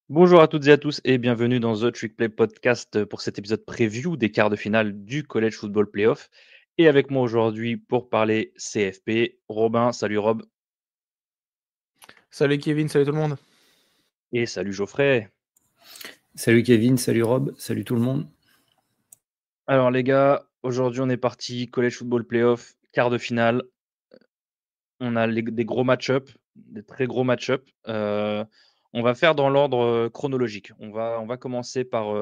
Bonjour à toutes et à tous et bienvenue dans The Trick Play Podcast pour cet épisode preview des quarts de finale du College Football Playoff. Et avec moi aujourd'hui pour parler CFP, Robin. Salut Rob. Salut Kevin, salut tout le monde. Et salut Geoffrey. Salut Kevin, salut Rob, salut tout le monde. Alors les gars, aujourd'hui on est parti College Football Playoff, quart de finale. On a des gros match-up, des très gros match-up. On va faire dans l'ordre chronologique. On va commencer par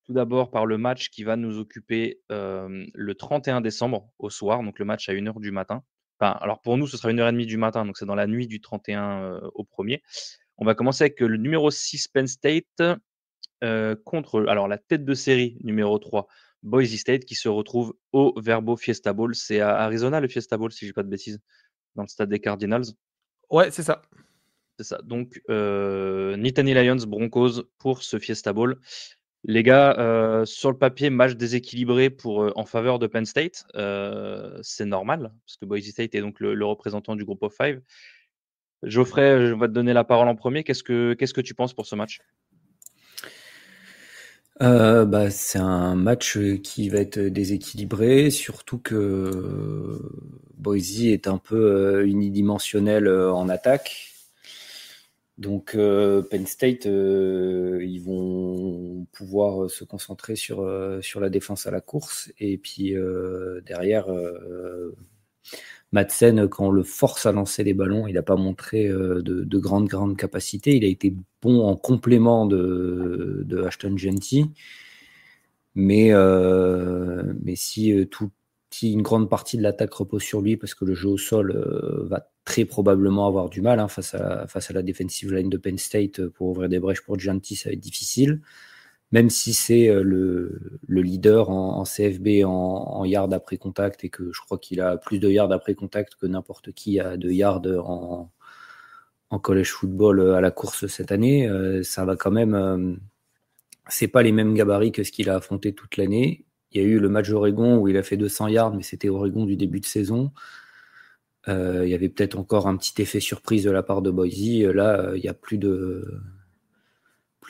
tout d'abord par le match qui va nous occuper le 31 décembre au soir, donc le match à 1h du matin. Enfin, alors pour nous, ce sera 1h30 du matin, donc c'est dans la nuit du 31 au 1er. On va commencer avec le numéro 6 Penn State contre alors la tête de série numéro 3 Boise State qui se retrouve au Verbo Fiesta Bowl. C'est à Arizona le Fiesta Bowl, si je dis pas de bêtises, dans le stade des Cardinals. Ouais, c'est ça. C'est ça. Donc, Nittany Lions, Broncos pour ce Fiesta Bowl. Les gars, sur le papier, match déséquilibré en faveur de Penn State. C'est normal, parce que Boise State est donc le représentant du groupe of five. Geoffrey, je vais te donner la parole en premier. Qu'est-ce que tu penses pour ce match? C'est un match qui va être déséquilibré, surtout que Boise est un peu unidimensionnel en attaque. Donc Penn State, ils vont pouvoir se concentrer sur la défense à la course. Et puis derrière, Madsen, quand on le force à lancer les ballons, il n'a pas montré de grandes capacités. Il a été bon en complément de Ashton Genty. Mais si une grande partie de l'attaque repose sur lui, parce que le jeu au sol va très probablement avoir du mal face à la defensive line de Penn State pour ouvrir des brèches pour Genty, ça va être difficile. Même si c'est le leader en CFB en yards après contact et que je crois qu'il a plus de yards après contact que n'importe qui a de yards en college football à la course cette année, ça va quand même. C'est pas les mêmes gabarits que ce qu'il a affronté toute l'année. Il y a eu le match d'Oregon où il a fait 200 yards, mais c'était Oregon du début de saison. Il y avait peut-être encore un petit effet surprise de la part de Boise. Là, il n'y a plus de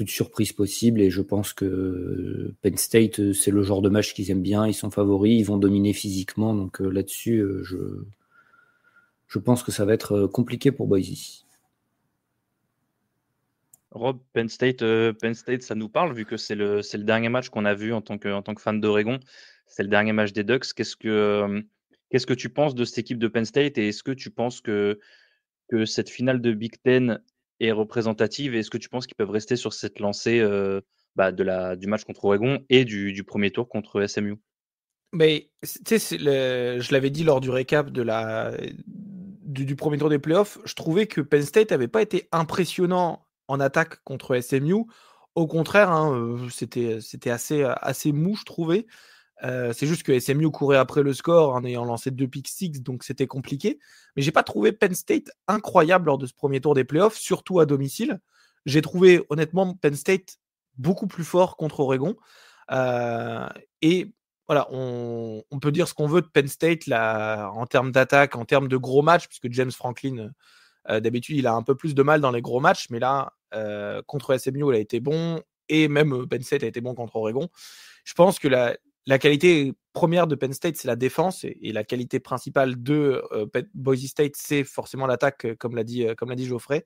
surprise possible et je pense que Penn State, c'est le genre de match qu'ils aiment bien. Ils sont favoris, ils vont dominer physiquement. Donc là-dessus, je pense que ça va être compliqué pour Boise. Rob, Penn State, ça nous parle vu que c'est le dernier match qu'on a vu en tant que fan d'Oregon. C'est le dernier match des Ducks. Qu'est-ce que tu penses de cette équipe de Penn State et est-ce que tu penses que cette finale de Big Ten est représentative et est-ce que tu penses qu'ils peuvent rester sur cette lancée du match contre Oregon et du premier tour contre SMU? Mais tu sais, je l'avais dit lors du récap du premier tour des playoffs, je trouvais que Penn State n'avait pas été impressionnant en attaque contre SMU. Au contraire, c'était assez mou, je trouvais. C'est juste que SMU courait après le score en ayant lancé 2 pick six, donc c'était compliqué. Mais j'ai pas trouvé Penn State incroyable lors de ce premier tour des playoffs, surtout à domicile. J'ai trouvé honnêtement Penn State beaucoup plus fort contre Oregon. Et voilà, on peut dire ce qu'on veut de Penn State là, en termes d'attaque, en termes de gros matchs, puisque James Franklin, d'habitude, il a un peu plus de mal dans les gros matchs, mais là, contre SMU, il a été bon, et même Penn State a été bon contre Oregon. Je pense que la qualité première de Penn State, c'est la défense, et la qualité principale de Boise State, c'est forcément l'attaque, comme l'a dit Geoffrey.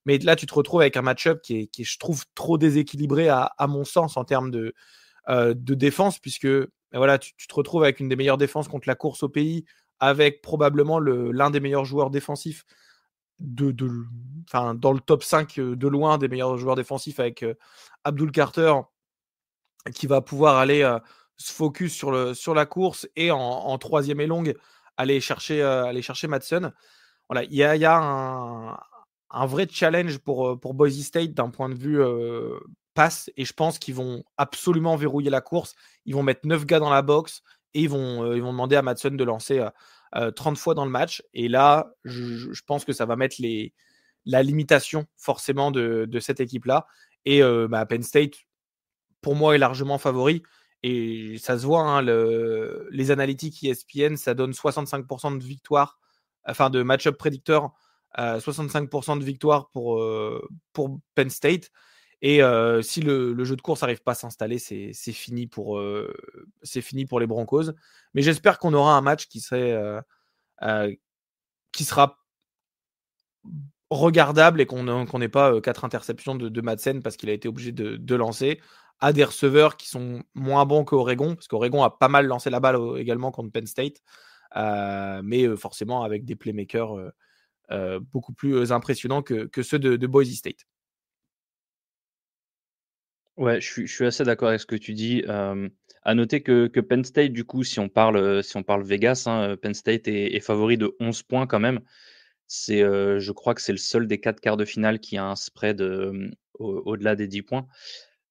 Mais là, tu te retrouves avec un match-up qui est, je trouve, trop déséquilibré à mon sens en termes de défense, puisque voilà, tu te retrouves avec une des meilleures défenses contre la course au pays, avec probablement l'un des meilleurs joueurs défensifs dans le top 5 de loin des meilleurs joueurs défensifs, avec Abdul Carter, qui va pouvoir aller se focus sur la course et en troisième et longue aller chercher Madsen. Voilà, il y a un vrai challenge pour Boise State d'un point de vue passe, et je pense qu'ils vont absolument verrouiller la course. Ils vont mettre 9 gars dans la box et ils vont demander à Madsen de lancer 30 fois dans le match. Et là, je pense que ça va mettre la limitation forcément de cette équipe-là. Et Penn State, pour moi, est largement favori. Et ça se voit, hein, les analytiques ESPN, ça donne 65% de victoire, enfin de match-up prédicteur 65% de victoire pour Penn State. Et si le jeu de course n'arrive pas à s'installer, c'est fini pour les Broncos. Mais j'espère qu'on aura un match qui sera regardable et qu'on n'ait pas 4 interceptions de Madsen parce qu'il a été obligé de lancer à des receveurs qui sont moins bons qu'Oregon, parce qu'Oregon a pas mal lancé la balle également contre Penn State, mais forcément avec des playmakers beaucoup plus impressionnants que ceux de Boise State. Ouais, je suis assez d'accord avec ce que tu dis. À noter que Penn State, du coup, si on parle Vegas, hein, Penn State est favori de 11 points quand même. Je crois que c'est le seul des 4 quarts de finale qui a un spread au-delà des 10 points.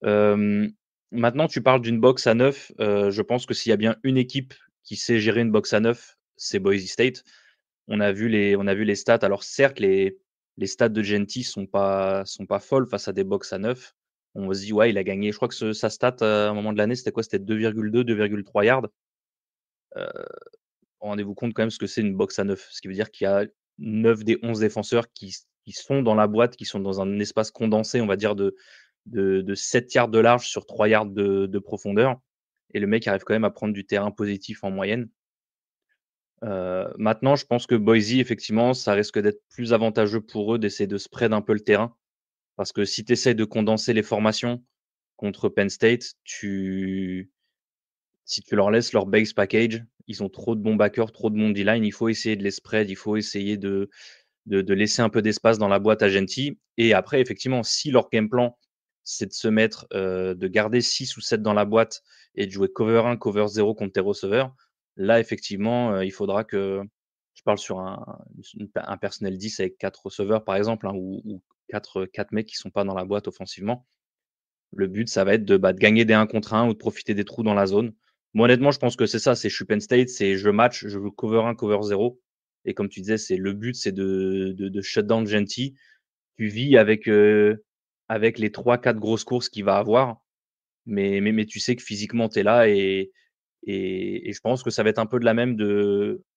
Maintenant, tu parles d'une box à 9. Je pense que s'il y a bien une équipe qui sait gérer une box à 9, c'est Boise State. On a vu les stats. Alors certes, les stats de Genty sont pas folles face à des box à 9. On se dit, ouais, il a gagné. Je crois que sa stat à un moment de l'année, c'était quoi? C'était 2,2, 2,3 yards. Rendez-vous compte quand même ce que c'est une box à 9. Ce qui veut dire qu'il y a 9 des 11 défenseurs qui sont dans la boîte, qui sont dans un espace condensé, on va dire, de 7 yards de large sur 3 yards de profondeur. Et le mec arrive quand même à prendre du terrain positif en moyenne. Maintenant, je pense que Boise, effectivement, ça risque d'être plus avantageux pour eux d'essayer de spread un peu le terrain. Parce que si tu essaies de condenser les formations contre Penn State, si tu leur laisses leur base package, ils ont trop de bons backers, trop de bons D-line, il faut essayer de les spread, il faut essayer de laisser un peu d'espace dans la boîte à Genty. Et après, effectivement, si leur game plan, c'est de se mettre, de garder 6 ou 7 dans la boîte et de jouer cover 1, cover 0 contre tes receveurs, là, effectivement, il faudra que je parle sur un personnel 10 avec 4 receveurs, par exemple, hein, ou 4 mecs qui sont pas dans la boîte offensivement. Le but, ça va être de gagner des 1 contre 1 ou de profiter des trous dans la zone. Moi, honnêtement, je pense que c'est ça. Je suis Penn State, c'est je match, je veux cover 1, cover 0. Et comme tu disais, le but, c'est de shut down Genty. Tu vis avec les 3-4 grosses courses qu'il va avoir. Mais tu sais que physiquement, tu es là. Et je pense que ça va être un peu de la même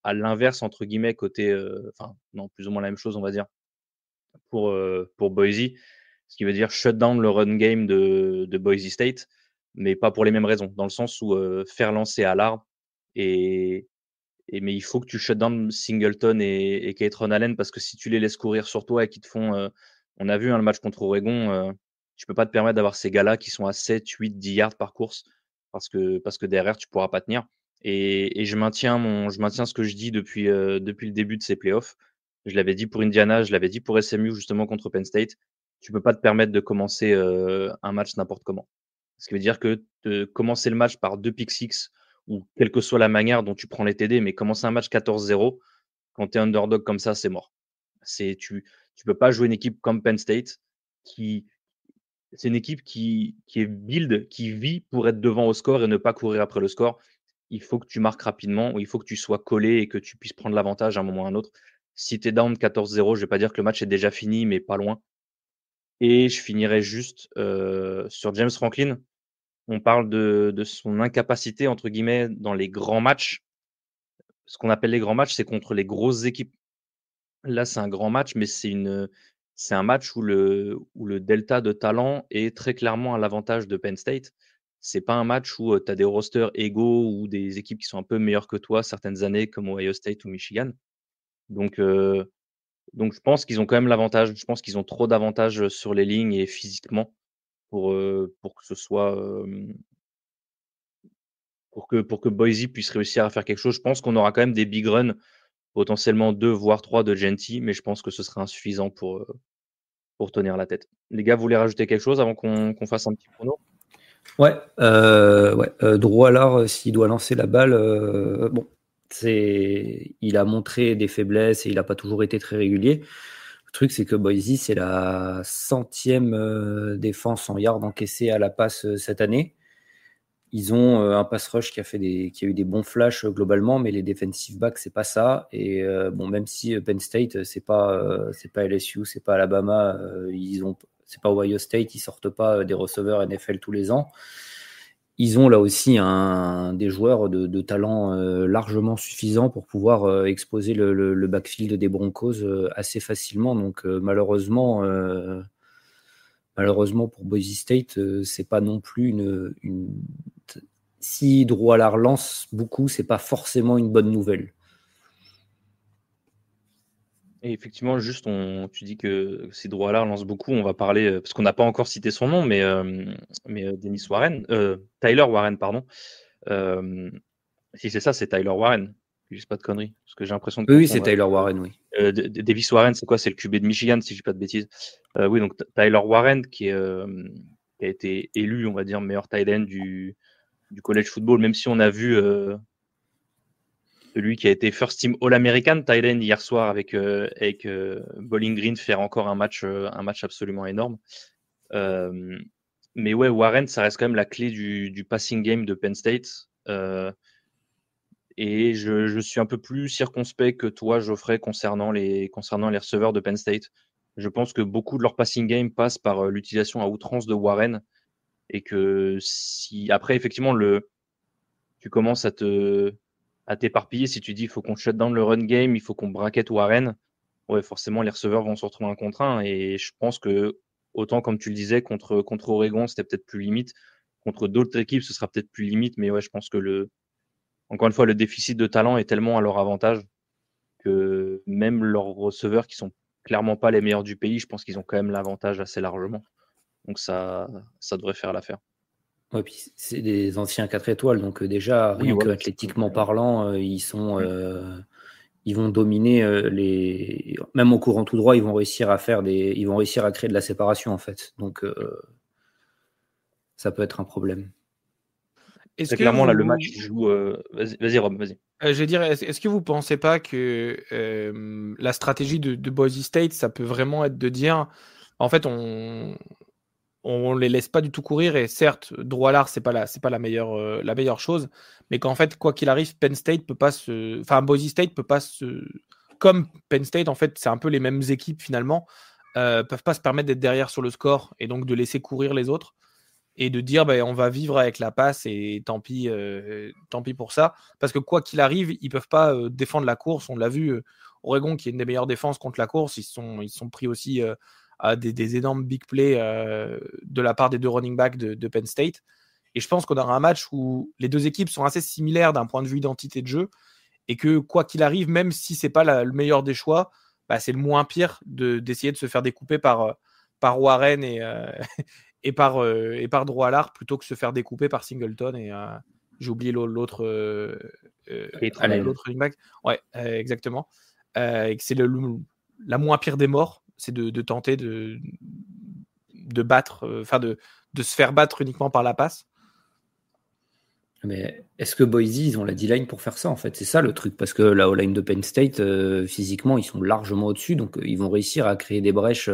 à l'inverse, entre guillemets, côté. Enfin, non, plus ou moins la même chose, on va dire, pour Boise. Ce qui veut dire shut down le run game de Boise State, mais pas pour les mêmes raisons. Dans le sens où faire lancer à l'arbre mais il faut que tu shut down Singleton et Kaytron Allen parce que si tu les laisses courir sur toi et qu'ils te font. On a vu le match contre Oregon, tu peux pas te permettre d'avoir ces gars-là qui sont à 7, 8, 10 yards par course parce que derrière, tu pourras pas tenir. Et je maintiens ce que je dis depuis le début de ces playoffs. Je l'avais dit pour Indiana, je l'avais dit pour SMU justement contre Penn State. Tu peux pas te permettre de commencer un match n'importe comment. Ce qui veut dire que de commencer le match par 2 pick six ou quelle que soit la manière dont tu prends les TD, mais commencer un match 14-0, quand tu es underdog comme ça, c'est mort. Tu peux pas jouer une équipe comme Penn State, c'est une équipe qui est build, qui vit pour être devant au score et ne pas courir après le score. Il faut que tu marques rapidement ou il faut que tu sois collé et que tu puisses prendre l'avantage à un moment ou à un autre. Si tu es down 14-0, je vais pas dire que le match est déjà fini, mais pas loin. Et je finirai juste sur James Franklin. On parle de son incapacité, entre guillemets, dans les grands matchs. Ce qu'on appelle les grands matchs, c'est contre les grosses équipes. Là, c'est un grand match, mais c'est un match où le delta de talent est très clairement à l'avantage de Penn State. C'est pas un match où tu as des rosters égaux ou des équipes qui sont un peu meilleures que toi certaines années, comme Ohio State ou Michigan. Donc je pense qu'ils ont quand même l'avantage. Je pense qu'ils ont trop d'avantages sur les lignes et physiquement pour que ce soit, pour que Boise puisse réussir à faire quelque chose. Je pense qu'on aura quand même des big runs, potentiellement 2 voire 3 de Genty, mais je pense que ce sera insuffisant pour tenir la tête. Les gars, vous voulez rajouter quelque chose avant qu'on fasse un petit prono? Ouais. Drew Allard, s'il doit lancer la balle, bon, il a montré des faiblesses et il n'a pas toujours été très régulier. Le truc, c'est que Boise, c'est la 100e défense en yards encaissés à la passe cette année. Ils ont un pass rush qui a eu des bons flashs globalement, mais les defensive backs, c'est pas ça. Et bon, même si Penn State, c'est pas LSU, c'est pas Alabama, c'est pas Ohio State, ils sortent pas des receveurs NFL tous les ans. ils ont là aussi des joueurs de talent largement suffisants pour pouvoir exposer le backfield des Broncos assez facilement. Donc malheureusement pour Boise State, c'est pas non plus si Drew Allard lance beaucoup, c'est pas forcément une bonne nouvelle. Et effectivement, juste, tu dis que si Drew Allard lance beaucoup, on va parler, parce qu'on n'a pas encore cité son nom, mais Dennis Warren, Tyler Warren, pardon. Si c'est ça, c'est Tyler Warren. Je dis pas de conneries, parce que j'ai l'impression de Oui, c'est confondre. Tyler Warren, oui. Davis Warren, c'est quoi? C'est le QB de Michigan, si je dis pas de bêtises. Oui, donc Tyler Warren, qui a été élu, on va dire, meilleur tight end du college football, même si on a vu celui qui a été first team All-American tight end hier soir avec Bowling Green faire encore un match absolument énorme. Mais ouais, Warren, ça reste quand même la clé du passing game de Penn State. Et je suis un peu plus circonspect que toi, Geoffrey, concernant les receveurs de Penn State. Je pense que beaucoup de leur passing game passe par l'utilisation à outrance de Warren. Et que si après, effectivement, tu commences à t'éparpiller, si tu dis il faut qu'on shut down le run game, il faut qu'on bracket Warren, ouais, forcément, les receveurs vont se retrouver un contre un. Et je pense que, autant comme tu le disais, contre Oregon, c'était peut-être plus limite. Contre d'autres équipes, ce sera peut-être plus limite. Mais ouais, je pense que encore une fois, le déficit de talent est tellement à leur avantage que même leurs receveurs qui sont clairement pas les meilleurs du pays, je pense qu'ils ont quand même l'avantage assez largement. Donc ça devrait faire l'affaire. Ouais, puis c'est des anciens 4 étoiles, donc déjà, Oui, rien voilà, que athlétiquement parlant, ils vont dominer même au courant tout droit, ils vont réussir à créer de la séparation en fait. Donc ça peut être un problème. Très clairement, là, le match joue. Vas-y, Rob, vas-y. Je vais dire, est-ce que vous pensez pas que la stratégie de Boise State, ça peut vraiment être de dire, en fait, on les laisse pas du tout courir, et certes, Drew Allard, c'est pas la meilleure chose, mais qu'en fait, quoi qu'il arrive, Boise State peut pas comme Penn State, en fait, c'est un peu les mêmes équipes finalement, peuvent pas se permettre d'être derrière sur le score et donc de laisser courir les autres et de dire on va vivre avec la passe et tant pis pour ça, parce que quoi qu'il arrive, ils peuvent pas défendre la course. On l'a vu, Oregon, qui est une des meilleures défenses contre la course, ils sont pris aussi à des énormes big plays de la part des deux running backs de Penn State. Et je pense qu'on aura un match où les deux équipes sont assez similaires d'un point de vue identité de jeu, et que quoi qu'il arrive, même si c'est pas le meilleur des choix, c'est le moins pire d'essayer de se faire découper par Warren et par Drew Allard, plutôt que se faire découper par Singleton et j'ai oublié l'autre running back. Ouais, exactement. Et que c'est la moins pire des morts, c'est de tenter de battre, de se faire battre uniquement par la passe. Mais est-ce que Boise, ils ont la D-line pour faire ça en fait? C'est ça le truc, parce que la O-line de Penn State, physiquement, ils sont largement au-dessus, donc ils vont réussir à créer des brèches.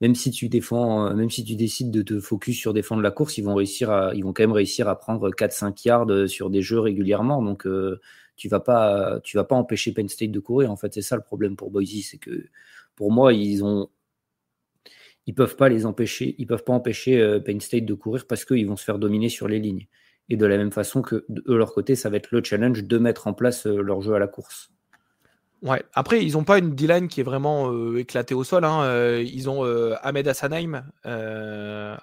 Même si tu décides de te focus sur défendre la course, ils vont quand même réussir à prendre 4-5 yards sur des jeux régulièrement. Donc, tu vas pas empêcher Penn State de courir. En fait, c'est ça le problème pour Boise, c'est que pour moi, ils peuvent pas empêcher Penn State de courir parce qu'ils vont se faire dominer sur les lignes. Et de la même façon que de leur côté, ça va être le challenge de mettre en place leur jeu à la course. Ouais. Après, ils n'ont pas une D-line qui est vraiment éclatée au sol. Ils ont Ahmed Hassanain, Nain,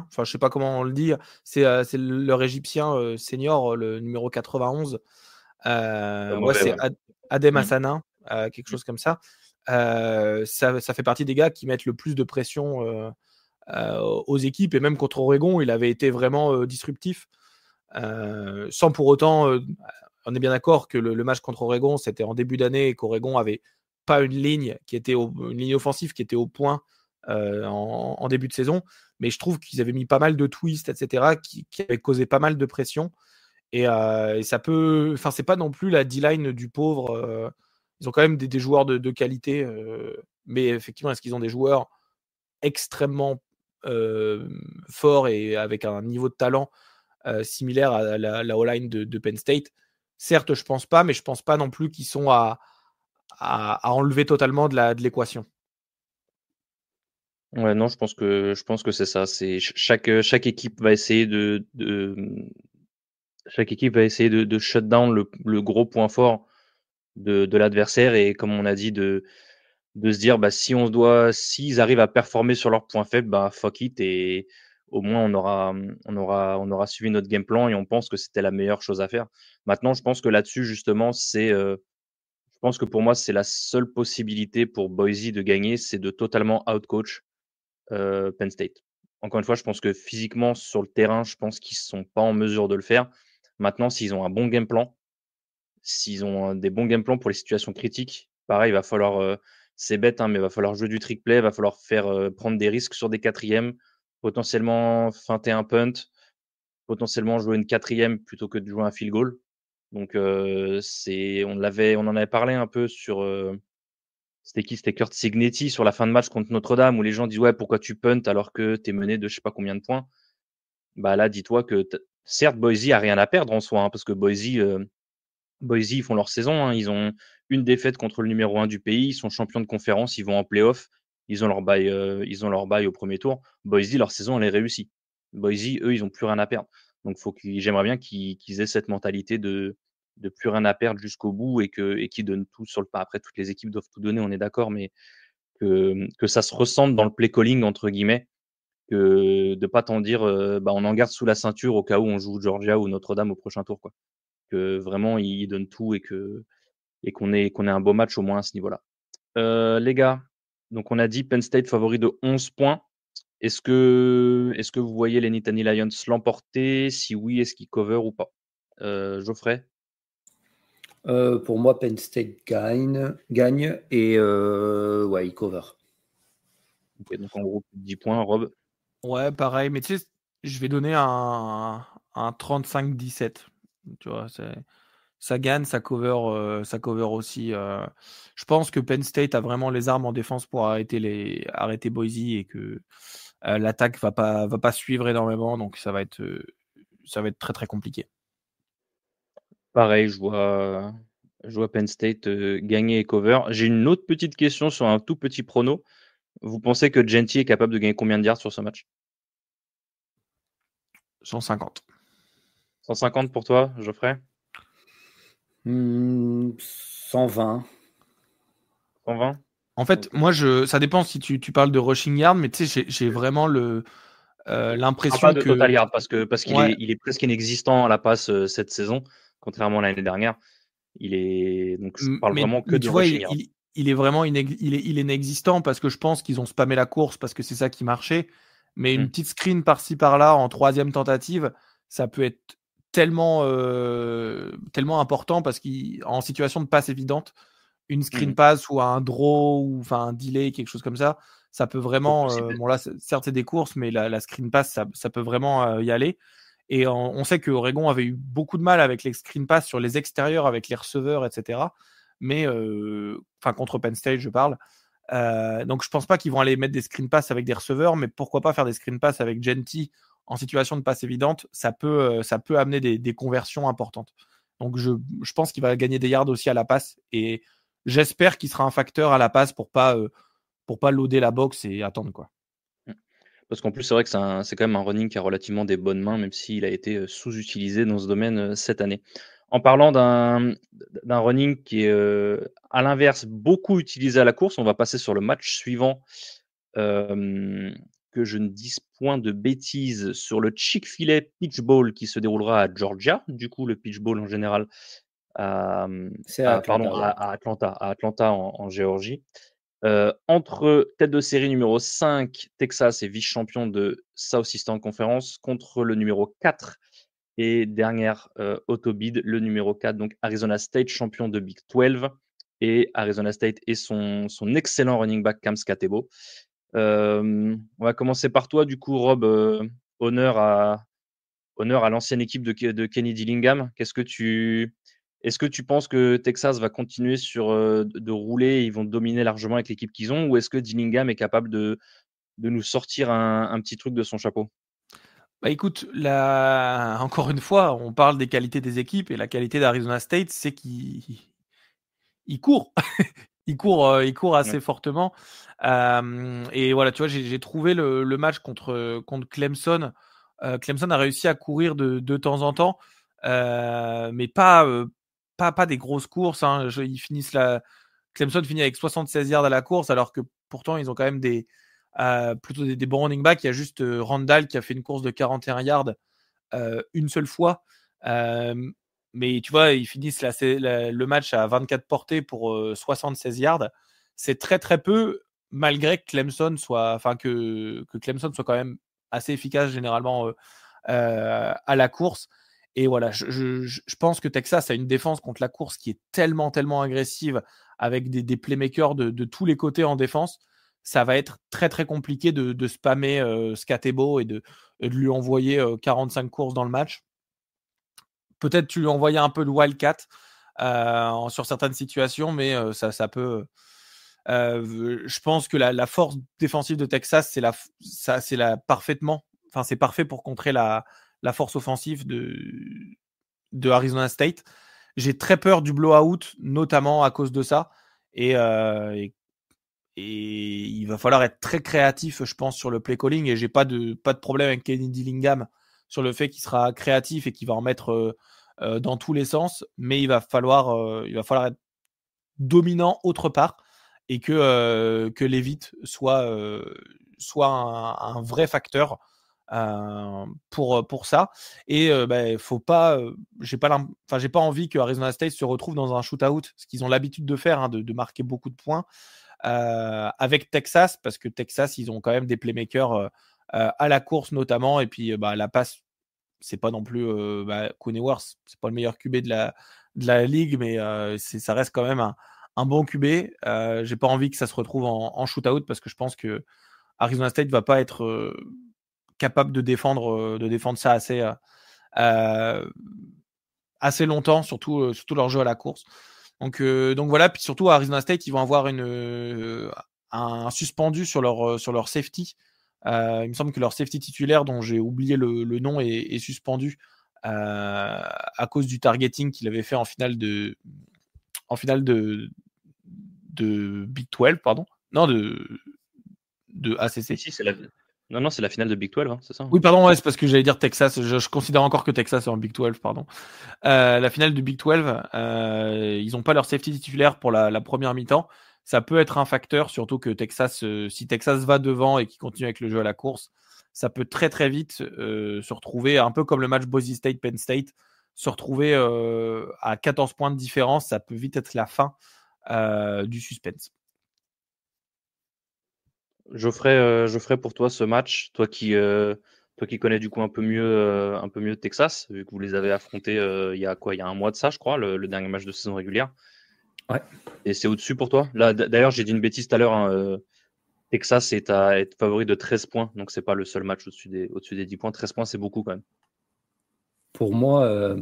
enfin je sais pas comment on le dit. C'est leur Égyptien senior, le numéro 91. C'est Adem Hassanin, quelque chose comme ça. Ça fait partie des gars qui mettent le plus de pression aux équipes, et même contre Oregon, il avait été vraiment disruptif. Sans pour autant, on est bien d'accord que le match contre Oregon, c'était en début d'année et qu'Oregon avait pas une ligne offensive qui était au point en début de saison, mais je trouve qu'ils avaient mis pas mal de twists, etc., qui avaient causé pas mal de pression, et ça peut, enfin c'est pas non plus la D-line du pauvre. Ils ont quand même des joueurs de qualité, mais effectivement, est-ce qu'ils ont des joueurs extrêmement forts et avec un niveau de talent similaire à la O-line de Penn State? Certes, je pense pas, mais je pense pas non plus qu'ils sont à enlever totalement de l'équation. Ouais, non, je pense que c'est ça. C'est chaque équipe va essayer chaque équipe va essayer de shut down le gros point fort de l'adversaire et comme on a dit de se dire bah s'ils arrivent à performer sur leurs points faibles, bah fuck it et au moins on aura suivi notre game plan et on pense que c'était la meilleure chose à faire. Maintenant, je pense que là-dessus justement, je pense que pour moi, c'est la seule possibilité pour Boise de gagner, c'est de totalement outcoach Penn State. Encore une fois, je pense que physiquement sur le terrain, je pense qu'ils sont pas en mesure de le faire. Maintenant, s'ils ont un bon game plan, s'ils ont des bons game plans pour les situations critiques, pareil, il va falloir, c'est bête, hein, mais il va falloir jouer du trick play, il va falloir faire prendre des risques sur des quatrièmes, potentiellement feinter un punt, potentiellement jouer une quatrième plutôt que de jouer un field goal. Donc, on en avait parlé un peu sur, c'était qui? C'était Kurt Signetti sur la fin de match contre Notre-Dame où les gens disent ouais, pourquoi tu punts alors que tu es mené de je sais pas combien de points. Bah là, dis-toi que certes, Boise a rien à perdre en soi, hein, parce que Boise, ils font leur saison, hein. Ils ont une défaite contre le numéro 1 du pays. Ils sont champions de conférence. Ils vont en playoff. Ils ont leur bail au premier tour. Boise, leur saison, elle est réussie. Boise, eux, ils ont plus rien à perdre. Donc, j'aimerais bien qu'ils aient cette mentalité de plus rien à perdre jusqu'au bout et qu'ils donnent tout sur le pas. Après, toutes les équipes doivent tout donner, on est d'accord, mais que ça se ressente dans le play calling, entre guillemets, que de pas t'en dire, bah, on en garde sous la ceinture au cas où on joue Georgia ou Notre-Dame au prochain tour, quoi. Que vraiment, ils donnent tout et qu'on ait un beau match au moins à ce niveau-là. Les gars, donc on a dit Penn State favori de 11 points. Est-ce que vous voyez les Nittany Lions l'emporter? Si oui, est-ce qu'ils cover ou pas? Geoffrey? Pour moi, Penn State gagne et ouais, il cover. Ok, donc en gros, 10 points, Rob. Ouais, pareil, mais tu sais, je vais donner un 35-17. Tu vois, ça gagne, ça cover aussi. Je pense que Penn State a vraiment les armes en défense pour arrêter Boise et que l'attaque va pas suivre énormément, donc ça va être très très compliqué. Pareil, je vois Penn State gagner et cover. J'ai une autre petite question sur un tout petit prono. Vous pensez que Genty est capable de gagner combien de yards sur ce match? 150. 150 pour toi, Geoffrey? 120. 120? En fait, Ok. moi, ça dépend si tu parles de rushing yard, mais tu sais, j'ai vraiment On parle pas l'impression de que total yard parce qu'il ouais, est presque inexistant à la passe cette saison, contrairement à l'année dernière. Donc je parle vraiment que mais de tu vois, rushing yard. il est vraiment il est inexistant parce que je pense qu'ils ont spammé la course parce que c'est ça qui marchait. Mais une Hmm. petite screen par-ci par-là en troisième tentative, ça peut être tellement, tellement important parce qu'en situation de passe évidente, une screen Mhm. pass ou un draw ou enfin un delay, quelque chose comme ça peut Trop vraiment. possible. Bon là, certes c'est des courses, mais la screen pass, ça peut vraiment y aller. Et on sait que Oregon avait eu beaucoup de mal avec les screen pass sur les extérieurs, avec les receveurs, etc. Mais enfin contre Penn State, je parle. Donc je pense pas qu'ils vont aller mettre des screen pass avec des receveurs, mais pourquoi pas faire des screen pass avec Genty en situation de passe évidente, ça peut amener des conversions importantes. Donc je pense qu'il va gagner des yards aussi à la passe et j'espère qu'il sera un facteur à la passe pour pas loader la box et attendre quoi. Hmm. Parce qu'en plus, c'est vrai que c'est quand même un running qui a relativement des bonnes mains, même s'il a été sous-utilisé dans ce domaine cette année. En parlant d'un running qui est, à l'inverse, beaucoup utilisé à la course, on va passer sur le match suivant. Que je ne dise point de bêtises sur le Chick-fil-A Peach Bowl qui se déroulera à Georgia. Du coup, le Peach Bowl en général C'est à Atlanta, ouais. à Atlanta en Géorgie. Entre tête de série numéro 5, Texas et vice-champion de Southeastern Conference, contre le numéro 4 et dernière autobid, le numéro 4, donc Arizona State, champion de Big 12, et Arizona State et son excellent running back Cam Skatebo. On va commencer par toi, du coup, Rob. Honneur à l'ancienne équipe de Kenny Dillingham. Est-ce que tu penses que Texas va continuer de rouler et ils vont dominer largement avec l'équipe qu'ils ont, ou est-ce que Dillingham est capable de nous sortir un petit truc de son chapeau? Bah écoute, là, encore une fois, on parle des qualités des équipes et la qualité d'Arizona State, c'est qu'il court. Il court Ouais. assez fortement. Et voilà, tu vois, j'ai trouvé le match contre Clemson. Clemson a réussi à courir de temps en temps, mais pas des grosses courses. Hein. Clemson finit avec 76 yards à la course, alors que pourtant ils ont quand même plutôt des bons running backs. Il y a juste Randall qui a fait une course de 41 yards une seule fois. Mais tu vois, ils finissent le match à 24 portées pour 76 yards. C'est très très peu, malgré que Clemson soit quand même assez efficace généralement à la course. Et voilà, je pense que Texas a une défense contre la course qui est tellement agressive, avec des playmakers de tous les côtés en défense. Ça va être très très compliqué de spammer Scatebo et de lui envoyer 45 courses dans le match. Peut-être tu lui envoyais un peu de wildcat sur certaines situations, mais ça peut. Je pense que la force défensive de Texas, c'est parfaitement. Enfin, c'est parfait pour contrer la force offensive de Arizona State. J'ai très peur du blowout, notamment à cause de ça. Et il va falloir être très créatif, je pense, sur le play calling. Et j'ai pas de problème avec Kenny Dillingham sur le fait qu'il sera créatif et qu'il va en mettre dans tous les sens. Mais il va falloir être dominant autre part, et que Leavitt soit un vrai facteur pour ça. Et faut pas, j'ai pas envie que Arizona State se retrouve dans un shootout, ce qu'ils ont l'habitude de faire, hein, de marquer beaucoup de points avec Texas, parce que Texas, ils ont quand même des playmakers à la course notamment, et puis la passe, c'est pas non plus Koene Worth, c'est pas le meilleur QB de la ligue, mais ça reste quand même un bon QB. J'ai pas envie que ça se retrouve en shootout, parce que je pense que Arizona State va pas être capable de défendre ça assez longtemps, surtout leur jeu à la course. Donc voilà, puis surtout à Arizona State, ils vont avoir un suspendu sur leur safety. Il me semble que leur safety titulaire, dont j'ai oublié le nom, est suspendu à cause du targeting qu'il avait fait en finale de Big 12, pardon. Non, de ACC. Si, non, c'est la finale de Big 12, hein, c'est ça? Oui, pardon, ouais, c'est parce que j'allais dire Texas. Je considère encore que Texas est en Big 12, pardon. La finale du Big 12, ils n'ont pas leur safety titulaire pour la première mi-temps. Ça peut être un facteur, surtout que Texas, si Texas va devant et qu'il continue avec le jeu à la course, ça peut très très vite se retrouver, un peu comme le match Boise State-Penn State, se retrouver à 14 points de différence. Ça peut vite être la fin du suspense. Geoffrey, pour toi ce match, toi qui connais du coup un peu mieux Texas, vu que vous les avez affrontés il y a un mois de ça, je crois, le dernier match de saison régulière. Ouais. Et c'est au-dessus pour toi. Là, d'ailleurs, j'ai dit une bêtise tout à l'heure. Hein, Texas est à être favori de 13 points, donc c'est pas le seul match au-dessus des 10 points. 13 points, c'est beaucoup quand même. Pour moi,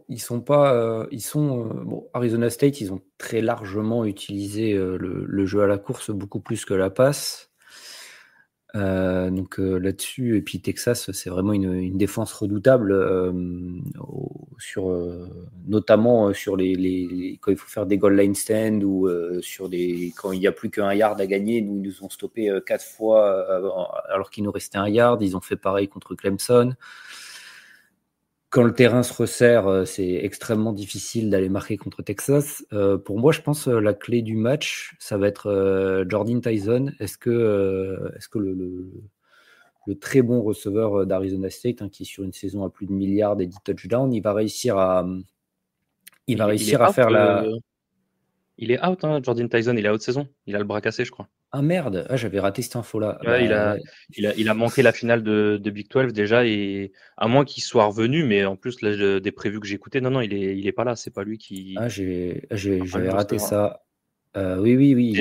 ils sont pas. Arizona State, ils ont très largement utilisé le jeu à la course beaucoup plus que la passe. Donc là-dessus, et puis Texas, c'est vraiment une défense redoutable, notamment sur quand il faut faire des goal line stand, ou quand il n'y a plus qu'un yard à gagner. Ils nous ont stoppé 4 fois alors qu'il nous restait un yard. Ils ont fait pareil contre Clemson. Quand le terrain se resserre, c'est extrêmement difficile d'aller marquer contre Texas. Pour moi, je pense la clé du match, ça va être Jordan Tyson. Est-ce que le très bon receveur d'Arizona State, hein, qui est sur une saison à plus de milliards et 10 touchdowns, il va réussir à faire la... Il est out, hein, Jordan Tyson, il est out saison. Il a le bras cassé, je crois. Ah merde, j'avais raté cette info-là. Ouais, il a manqué la finale de Big 12 déjà, et à moins qu'il soit revenu, mais en plus là, des prévus que j'ai écoutés, non, il est pas là, c'est pas lui qui. Ah, j'avais raté ça. Oui.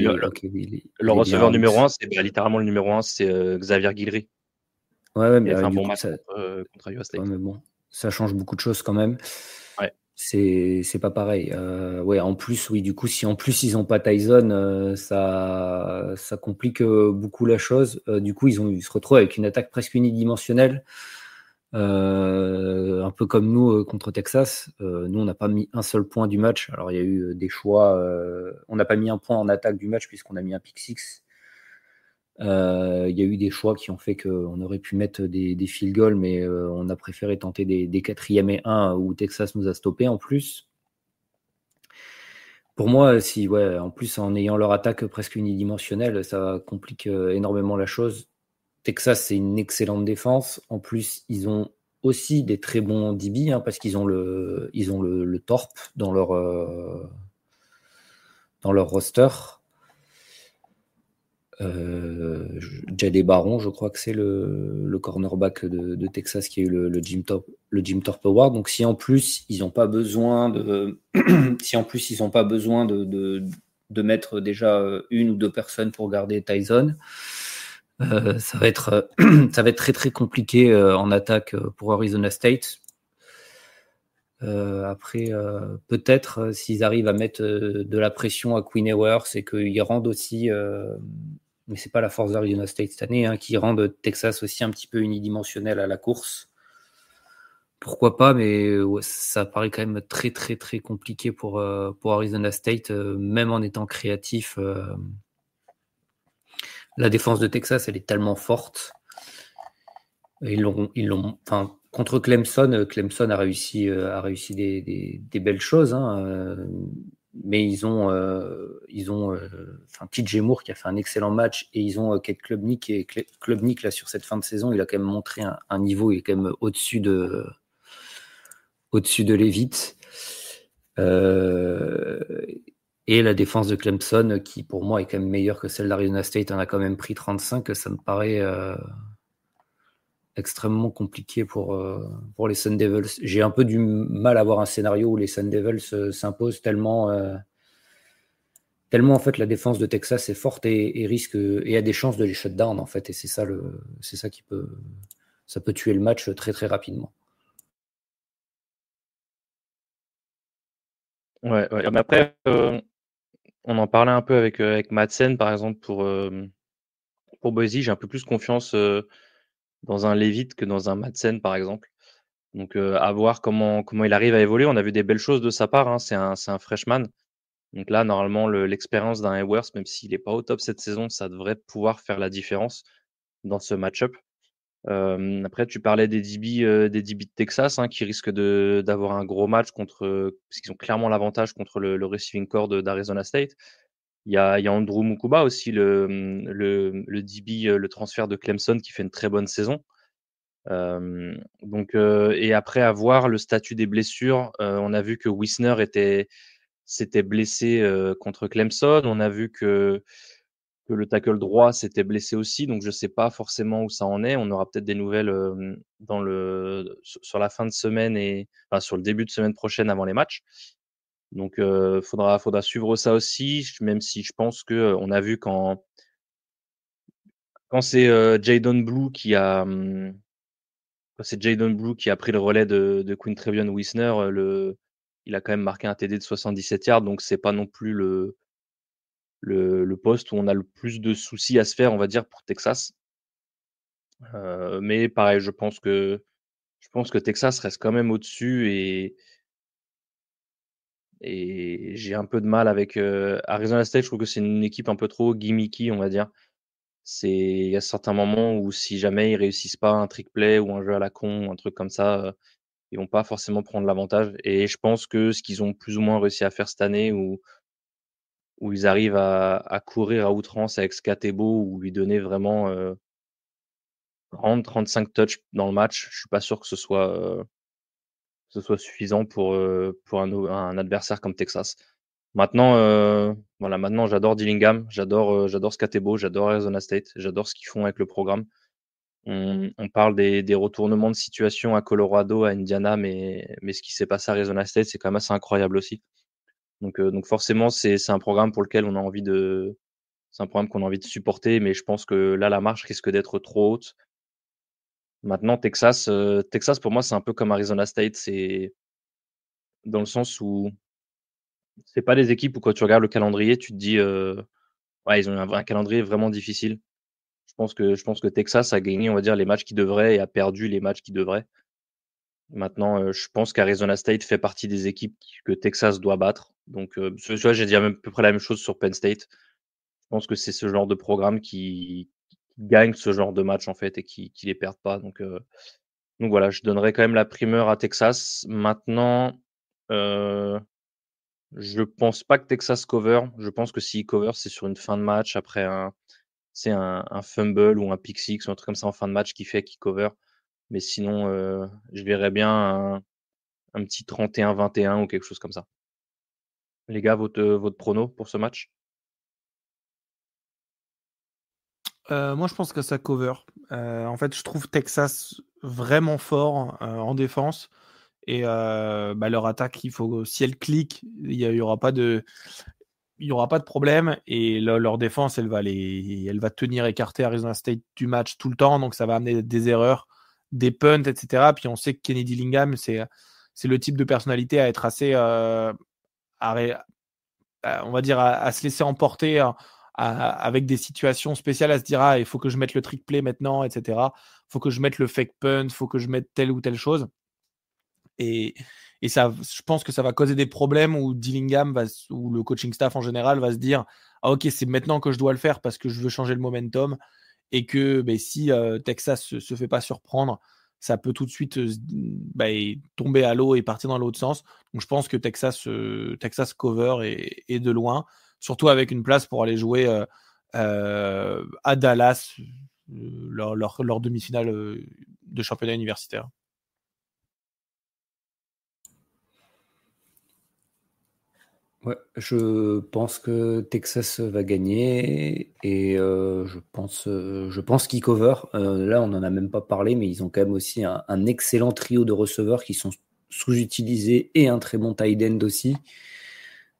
Le receveur numéro 1, c'est littéralement le numéro 1, c'est Xavier Guillory. Ouais, mais il a fait un bon coup, match contre Iowa State. Ouais, mais bon, ça change beaucoup de choses quand même. Ouais. C'est pas pareil. En plus, oui, du coup, si en plus ils n'ont pas Tyson, ça complique beaucoup la chose. Du coup, ils se retrouvent avec une attaque presque unidimensionnelle. Un peu comme nous contre Texas. Nous, on n'a pas mis un seul point du match. Alors, il y a eu des choix. On n'a pas mis un point en attaque du match puisqu'on a mis un pick six. Il y a eu des choix qui ont fait qu'on aurait pu mettre des field goals, mais on a préféré tenter des 4e et 1 où Texas nous a stoppé en plus. Pour moi, en plus, en ayant leur attaque presque unidimensionnelle, ça complique énormément la chose. Texas, c'est une excellente défense. En plus, ils ont aussi des très bons DB, parce qu'ils ont le Torp dans leur roster. Jadé Baron, je crois que c'est le cornerback de Texas qui a eu le Jim Thorpe Award. Donc si en plus ils n'ont pas besoin de de mettre déjà une ou deux personnes pour garder Tyson, ça va être très très compliqué en attaque pour Arizona State. Après, peut-être s'ils arrivent à mettre de la pression à Quinn Ewers, c'est qu'ils rendent aussi, mais c'est pas la force d'Arizona State cette année, qui rendent Texas aussi un petit peu unidimensionnel à la course. Pourquoi pas, mais ça paraît quand même très très très compliqué pour Arizona State, même en étant créatif. La défense de Texas, elle est tellement forte. Contre Clemson a réussi des belles choses, mais ils ont TJ Moore qui a fait un excellent match, et ils ont Kate Klubnik, et Klubnik là sur cette fin de saison, il a quand même montré un niveau, il est quand même au-dessus de Leavitt. Et la défense de Clemson, qui pour moi est quand même meilleure que celle d'Arizona State, en a quand même pris 35, ça me paraît extrêmement compliqué pour les Sun Devils. J'ai un peu du mal à voir un scénario où les Sun Devils s'imposent tellement en fait la défense de Texas est forte et risque et a des chances de les shut down en fait, et c'est ça qui peut tuer le match très très rapidement. Ouais. Mais après, on en parlait un peu avec Madsen, par exemple, pour Boise. J'ai un peu plus confiance dans un Leavitt que dans un Madsen, par exemple. Donc, à voir comment il arrive à évoluer. On a vu des belles choses de sa part, c'est un freshman. Donc là, normalement, l'expérience d'un Ewers, même s'il n'est pas au top cette saison, ça devrait pouvoir faire la différence dans ce match-up. Après, tu parlais des DB de Texas, qui risquent d'avoir un gros match parce qu'ils ont clairement l'avantage contre le receiving corps d'Arizona State. Il y a Andrew Mukuba aussi, le DB, le transfert de Clemson, qui fait une très bonne saison. Et après, à voir le statut des blessures. On a vu que Wisner s'était blessé contre Clemson. On a vu que le tackle droit s'était blessé aussi, donc je ne sais pas forcément où ça en est. On aura peut-être des nouvelles sur la fin de semaine sur le début de semaine prochaine avant les matchs. Donc, faudra suivre ça aussi, même si je pense qu'on a vu quand c'est Jayden Blue qui a pris le relais de Quintrevon Wisner, il a quand même marqué un TD de 77 yards, donc c'est pas non plus le poste où on a le plus de soucis à se faire, on va dire, pour Texas. Mais pareil, je pense que Texas reste quand même au-dessus, et j'ai un peu de mal avec Arizona State. Je trouve que c'est une équipe un peu trop gimmicky, on va dire. Il y a certains moments où si jamais ils réussissent pas un trick play ou un jeu à la con, un truc comme ça, ils vont pas forcément prendre l'avantage. Et je pense que ce qu'ils ont plus ou moins réussi à faire cette année, où ils arrivent à courir à outrance avec Scatebo, où lui donner vraiment 30-35 touches dans le match, je suis pas sûr que ce soit suffisant pour un adversaire comme Texas. Maintenant, maintenant j'adore Dillingham, j'adore Scatebo, j'adore Arizona State, j'adore ce qu'ils font avec le programme. On parle des retournements de situation à Colorado, à Indiana, mais ce qui s'est passé à Arizona State, c'est quand même assez incroyable aussi. Donc forcément, c'est un programme pour lequel c'est un programme qu'on a envie de supporter, mais je pense que là, la marche risque d'être trop haute. Maintenant, Texas, pour moi, c'est un peu comme Arizona State. C'est dans le sens où c'est pas des équipes où quand tu regardes le calendrier, tu te dis ouais, ils ont un calendrier vraiment difficile. Je pense que Texas a gagné, on va dire, les matchs qu'il devrait et a perdu les matchs qu'il devrait. Maintenant, je pense qu'Arizona State fait partie des équipes que Texas doit battre. Donc, tu vois, j'ai dit à peu près la même chose sur Penn State. Je pense que c'est ce genre de programme qui gagne ce genre de match en fait et qui les perdent pas. Donc voilà, je donnerais quand même la primeur à Texas. Maintenant, je pense pas que Texas cover. Je pense que s'il cover, c'est sur une fin de match après un fumble ou un pick six ou un truc comme ça en fin de match qui fait qu'il cover. Mais sinon, je verrais bien un petit 31-21 ou quelque chose comme ça. Les gars, votre prono pour ce match? Moi, je pense que ça cover. En fait, je trouve Texas vraiment fort en défense. Et leur attaque, si elle clique, il y aura pas de problème. Et leur défense, elle va tenir écarté Arizona State du match tout le temps. Donc, ça va amener des erreurs, des punts, etc. Puis, on sait que Kenny Dillingham, c'est le type de personnalité à être assez, on va dire, à se laisser emporter avec des situations spéciales, à se dire, il faut que je mette le trick play maintenant, etc. Il faut que je mette le fake punt, il faut que je mette telle ou telle chose. Et ça, je pense que ça va causer des problèmes où Dillingham ou le coaching staff en général va se dire, ok, c'est maintenant que je dois le faire parce que je veux changer le momentum, et que si Texas se fait pas surprendre, ça peut tout de suite tomber à l'eau et partir dans l'autre sens. Donc je pense que Texas cover et de loin, surtout avec une place pour aller jouer à Dallas leur demi-finale de championnat universitaire. Ouais, je pense que Texas va gagner et je pense qu'ils cover. Là, on n'en a même pas parlé, mais ils ont quand même aussi un excellent trio de receveurs qui sont sous-utilisés et un très bon tight end aussi.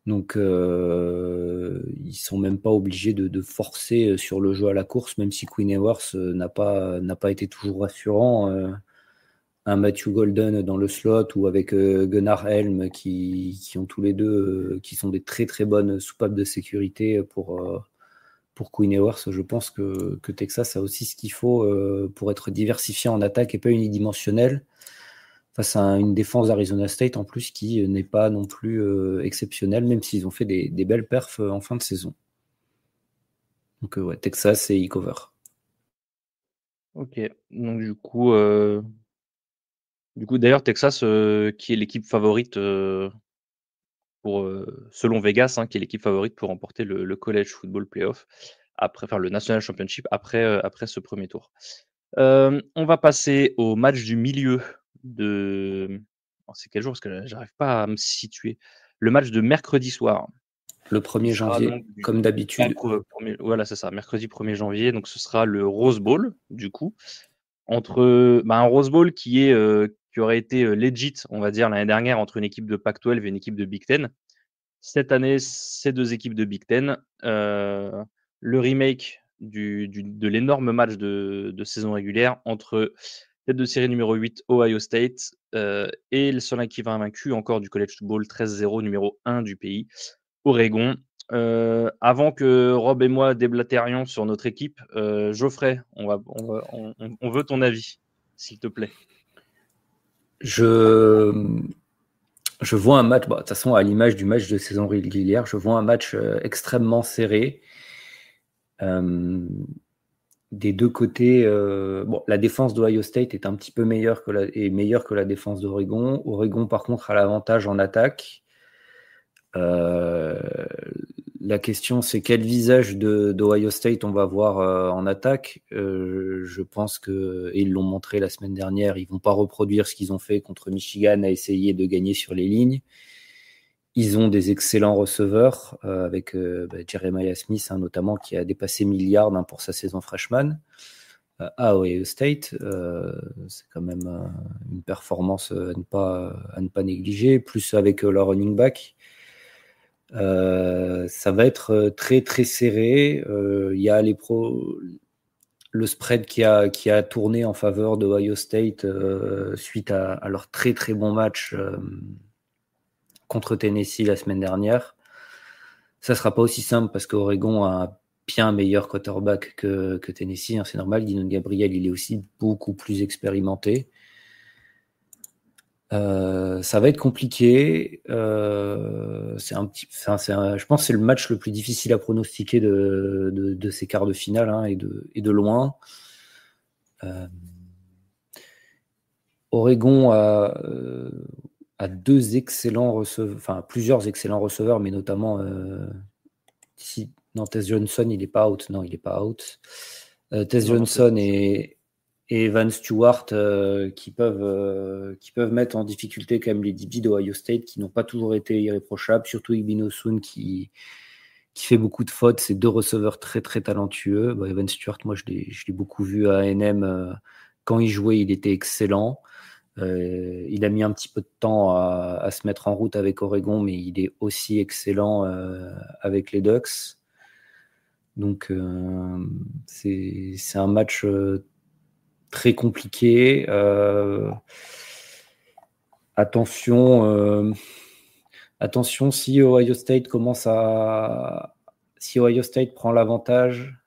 Donc, ils sont même pas obligés de forcer sur le jeu à la course, même si Quinn Ewers n'a pas été toujours rassurant. Un Matthew Golden dans le slot ou avec Gunnar Helm qui ont tous les deux qui sont des très très bonnes soupapes de sécurité pour Quinn Ewers. Je pense que Texas a aussi ce qu'il faut pour être diversifié en attaque et pas unidimensionnel face à une défense d'Arizona State en plus qui n'est pas non plus exceptionnelle, même s'ils ont fait des belles perfs en fin de saison. Donc ouais, Texas et e-cover. Ok, donc du coup d'ailleurs Texas qui est l'équipe favorite selon Vegas, qui est l'équipe favorite pour remporter le College Football Playoff, le National Championship après ce premier tour. On va passer au match du milieu de. C'est quel jour? Parce que j'arrive pas à me situer. Le match de mercredi soir. Le 1er janvier, comme d'habitude. Voilà, c'est ça, mercredi 1er janvier. Donc ce sera le Rose Bowl, du coup. Entre un Rose Bowl qui aurait été legit, on va dire, l'année dernière, entre une équipe de Pac-12 et une équipe de Big Ten. Cette année, ces deux équipes de Big Ten. Le remake de l'énorme match de saison régulière entre tête de série numéro 8 Ohio State et le seul équipe invaincu encore du College Football 13-0 numéro 1 du pays, Oregon. Avant que Rob et moi déblatérions sur notre équipe, Geoffrey, on veut ton avis, s'il te plaît. Je vois un match, de toute façon, à l'image du match de saison régulière, je vois un match extrêmement serré. Des deux côtés, la défense d'Ohio State est un petit peu meilleure que la défense d'Oregon. Oregon, par contre, a l'avantage en attaque. La question, c'est quel visage d'Ohio State on va avoir en attaque. Je pense que, et ils l'ont montré la semaine dernière, ils ne vont pas reproduire ce qu'ils ont fait contre Michigan à essayer de gagner sur les lignes. Ils ont des excellents receveurs avec Jeremiah Smith notamment qui a dépassé milliards pour sa saison freshman à Ohio State. C'est quand même une performance à ne pas négliger. Plus avec leur running back. Ça va être très très serré. Il y a le spread qui a tourné en faveur de Ohio State suite à leur très très bon match contre Tennessee la semaine dernière. Ça sera pas aussi simple parce qu'Oregon a bien meilleur quarterback que Tennessee, hein, c'est normal. Dylan Gabriel, il est aussi beaucoup plus expérimenté. Ça va être compliqué. Je pense que c'est le match le plus difficile à pronostiquer de ces quarts de finale, hein, et de loin. Oregon a deux excellents receveurs, enfin plusieurs excellents receveurs, mais notamment Tess Johnson, il n'est pas out. Non, il n'est pas out. Tess Johnson et Evan Stewart qui peuvent mettre en difficulté quand même les DB d'Ohio State, qui n'ont pas toujours été irréprochables, surtout Igbinosun qui fait beaucoup de fautes. C'est deux receveurs très très talentueux. Evan Stewart, moi je l'ai beaucoup vu à A&M. Quand il jouait, il était excellent. Il a mis un petit peu de temps à se mettre en route avec Oregon, mais il est aussi excellent avec les Ducks. Donc c'est un match très compliqué. Attention, si Ohio State prend l'avantage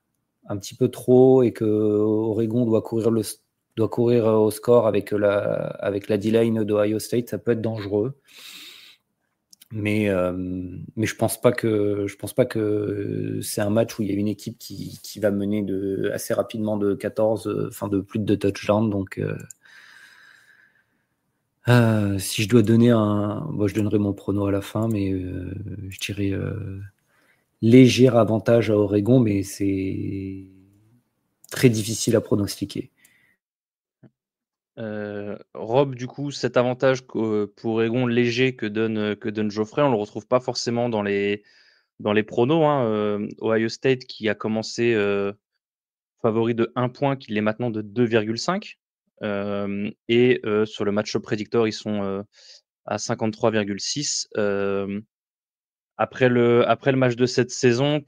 un petit peu trop et que Oregon doit courir au score avec la D-line d'Ohio State, ça peut être dangereux. Mais je pense pas que c'est un match où il y a une équipe qui va mener assez rapidement de plus de 2 touchdowns. Donc si je dois donner je donnerai mon prono à la fin, mais je dirais léger avantage à Oregon, mais c'est très difficile à pronostiquer. Rob, du coup, cet avantage pour Oregon léger que donne Geoffrey, on le retrouve pas forcément dans les pronos, hein. Ohio State qui a commencé favori de 1 point, qui l'est maintenant de 2,5. Et sur le match-up predictor, ils sont à 53,6. Après le match de cette saison,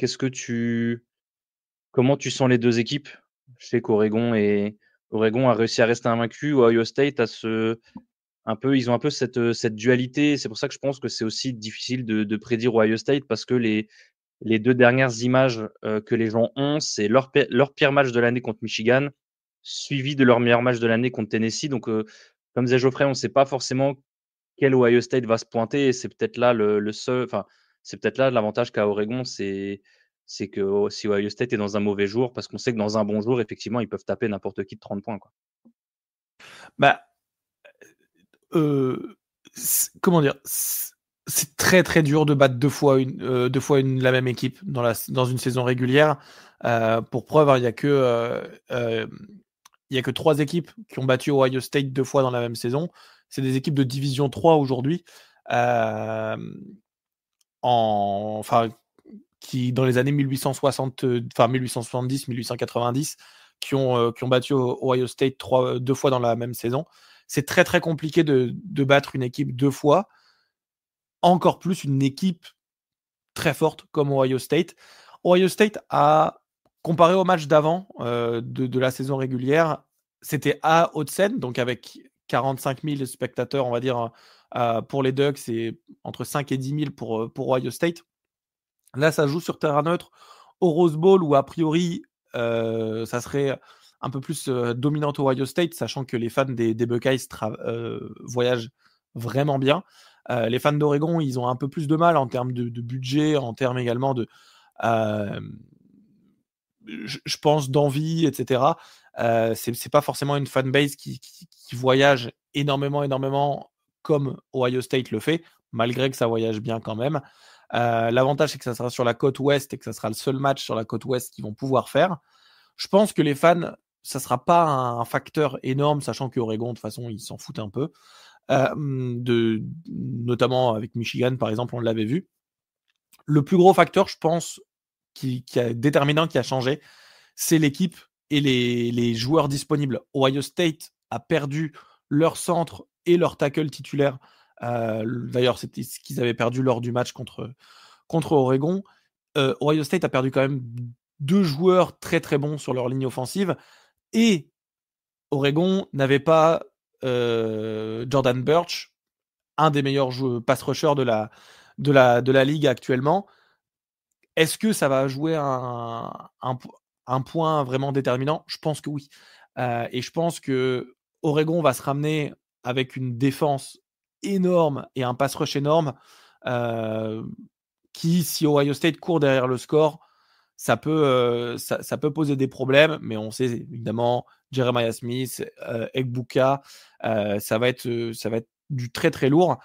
comment tu sens les deux équipes? Je sais qu'Oregon a réussi à rester invaincu. Ohio State ils ont un peu cette dualité. C'est pour ça que je pense que c'est aussi difficile de prédire Ohio State, parce que les 2 dernières images que les gens ont, c'est leur pire match de l'année contre Michigan, suivi de leur meilleur match de l'année contre Tennessee. Donc, comme disait Geoffrey, on ne sait pas forcément quel Ohio State va se pointer. Et c'est peut-être là c'est peut-être là l'avantage qu'a Oregon, c'est que si Ohio State est dans un mauvais jour, parce qu'on sait que dans un bon jour, effectivement, ils peuvent taper n'importe qui de 30 points, quoi. Comment dire, c'est très très dur de battre deux fois la même équipe dans une saison régulière. Pour preuve, il y a que 3 équipes qui ont battu Ohio State 2 fois dans la même saison. C'est des équipes de Division 3 aujourd'hui, qui dans les années 1870, 1890, qui ont battu Ohio State 2 fois dans la même saison. C'est très très compliqué de battre une équipe 2 fois, encore plus une équipe très forte comme Ohio State. Ohio State a, comparé au match d'avant de la saison régulière, c'était à Haute-Seine, donc avec 45 000 spectateurs, on va dire, pour les Ducks, et entre 5 et 10 000 pour Ohio State. Là, ça joue sur terrain neutre au Rose Bowl, où a priori, ça serait un peu plus dominante Ohio State, sachant que les fans des Buckeyes voyagent vraiment bien. Les fans d'Oregon, ils ont un peu plus de mal en termes de budget, en termes également de, je pense, d'envie, etc. C'est pas forcément une fanbase qui voyage énormément comme Ohio State le fait, malgré que ça voyage bien quand même. L'avantage, c'est que ça sera sur la côte ouest et que ça sera le seul match sur la côte ouest qu'ils vont pouvoir faire. Je pense que les fans, ça sera pas un facteur énorme, sachant qu'Oregon, de toute façon, ils s'en foutent un peu. Notamment avec Michigan, par exemple, on l'avait vu. Le plus gros facteur, je pense, qui a déterminant, qui a changé, c'est l'équipe et les joueurs disponibles. Ohio State a perdu leur centre et leur tackle titulaire. D'ailleurs, c'était ce qu'ils avaient perdu lors du match contre Oregon. Ohio State a perdu quand même 2 joueurs très très bons sur leur ligne offensive, et Oregon n'avait pas Jordan Burch, un des meilleurs pass rushers de la ligue actuellement. Est-ce que ça va jouer un point vraiment déterminant? Je pense que oui. Et je pense que Oregon va se ramener avec une défense énorme et un pass rush énorme, qui, si Ohio State court derrière le score, ça peut poser des problèmes, mais on sait évidemment Jeremiah Smith, Egbuka, ça va être du très très lourd.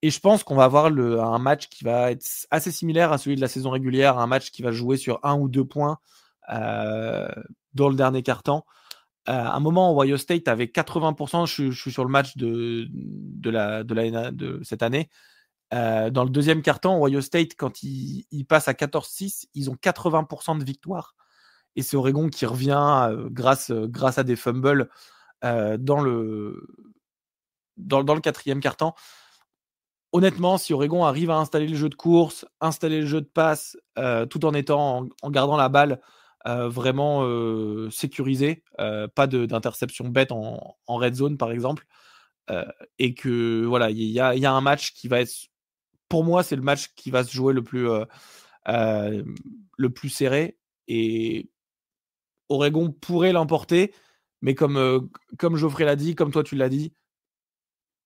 Et je pense qu'on va avoir un match qui va être assez similaire à celui de la saison régulière, un match qui va jouer sur 1 ou 2 points dans le dernier quart-temps. À un moment, Ohio State avait 80%, je suis sur le match de cette année. Dans le deuxième quart-temps, Ohio State, quand ils passent à 14-6, ils ont 80% de victoire. Et c'est Oregon qui revient grâce à des fumbles dans le quatrième quart-temps. Honnêtement, si Oregon arrive à installer le jeu de course, installer le jeu de passe, tout en gardant la balle vraiment sécurisée, pas d'interception bête en red zone par exemple, et que voilà, il y a un match qui va être, pour moi, c'est le match qui va se jouer le plus serré, et Oregon pourrait l'emporter, mais comme Geoffrey l'a dit, comme toi tu l'as dit,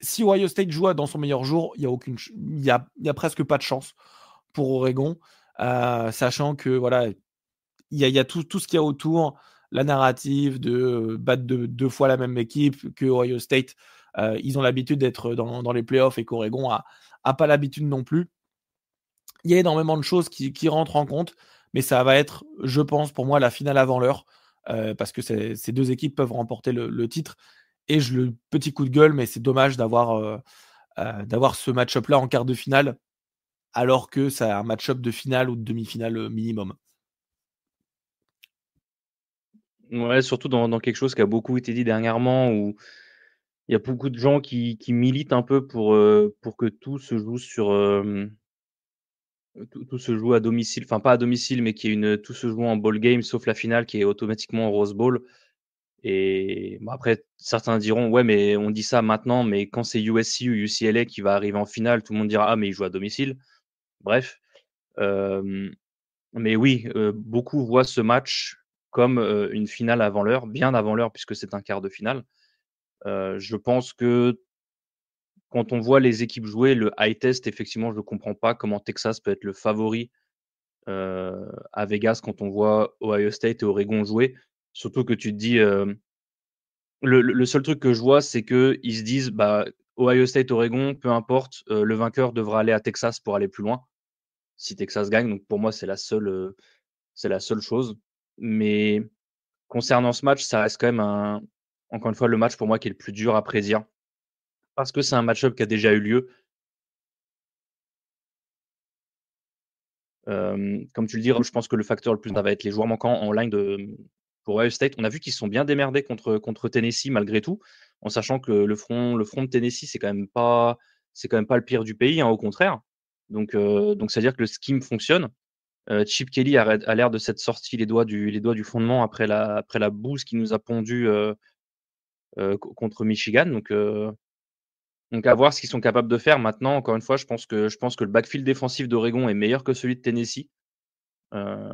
si Ohio State joue dans son meilleur jour, il y a presque pas de chance pour Oregon, sachant que voilà, il y a tout ce qu'il y a autour, la narrative de battre deux fois la même équipe, que Ohio State, ils ont l'habitude d'être dans les playoffs et qu'Oregon a pas l'habitude non plus. Il y a énormément de choses qui rentrent en compte, mais ça va être, je pense, pour moi, la finale avant l'heure, parce que ces deux équipes peuvent remporter le titre. Et le petit coup de gueule, mais c'est dommage d'avoir ce match-up-là en quart de finale, alors que c'est un match-up de finale ou de demi-finale minimum. Ouais, surtout dans quelque chose qui a beaucoup été dit dernièrement, où il y a beaucoup de gens qui militent un peu pour que tout se joue sur, tout se joue à domicile, enfin pas à domicile, mais tout se joue en bowl game, sauf la finale qui est automatiquement en Rose Bowl. Et bon, après, certains diront: «Ouais, mais on dit ça maintenant, mais quand c'est USC ou UCLA qui va arriver en finale, tout le monde dira: "Ah, mais ils jouent à domicile"». Bref, mais oui, beaucoup voient ce match comme, une finale avant l'heure, bien avant l'heure puisque c'est un quart de finale. Je pense que quand on voit les équipes jouer, le eye test, effectivement, je ne comprends pas comment Texas peut être le favori, à Vegas quand on voit Ohio State et Oregon jouer. Surtout que tu te dis, le seul truc que je vois, c'est qu'ils se disent: «Bah, Ohio State, Oregon, peu importe, le vainqueur devra aller à Texas pour aller plus loin, si Texas gagne». Donc pour moi, c'est la seule chose. Mais concernant ce match, ça reste quand même encore une fois, le match pour moi qui est le plus dur à prédire, parce que c'est un match-up qui a déjà eu lieu. Comme tu le dis, je pense que le facteur le plus ça va être les joueurs manquants en line pour Ohio State. On a vu qu'ils se sont bien démerdés contre Tennessee malgré tout, en sachant que le front de Tennessee, c'est quand même pas le pire du pays, hein, au contraire. Donc c'est-à-dire que le scheme fonctionne. Chip Kelly a l'air de s'être sorti les doigts du fondement après la bouse qui nous a pondu contre Michigan. Donc à voir ce qu'ils sont capables de faire. Maintenant, encore une fois, je pense que le backfield défensif d'Oregon est meilleur que celui de Tennessee. Heu,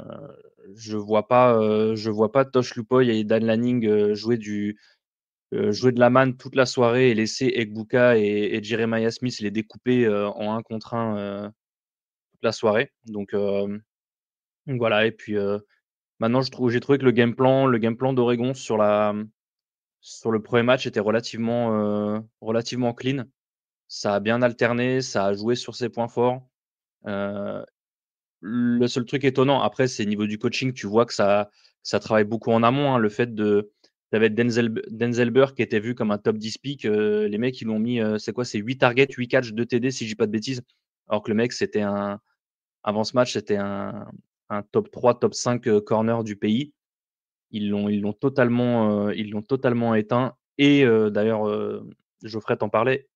je vois pas Tosh Lupoy et Dan Lanning jouer de la manne toute la soirée et laisser Egbuka et Jeremiah Smith les découper en 1 contre 1 toute la soirée. Donc voilà. Et puis maintenant j'ai trouvé que le game plan d'Oregon sur le premier match était relativement clean. Ça a bien alterné, ça a joué sur ses points forts. Heu Le seul truc étonnant, après, c'est au niveau du coaching, tu vois que ça travaille beaucoup en amont, hein. Le fait tu avais Denzel Burke qui était vu comme un top 10 pick, les mecs, ils l'ont mis, c'est quoi? C'est 8 targets, 8 catchs, 2 TD, si je dis pas de bêtises. Alors que le mec, avant ce match, c'était un top 3, top 5, corner du pays. Ils l'ont totalement éteint. Et d'ailleurs, Geoffrey t'en parlait,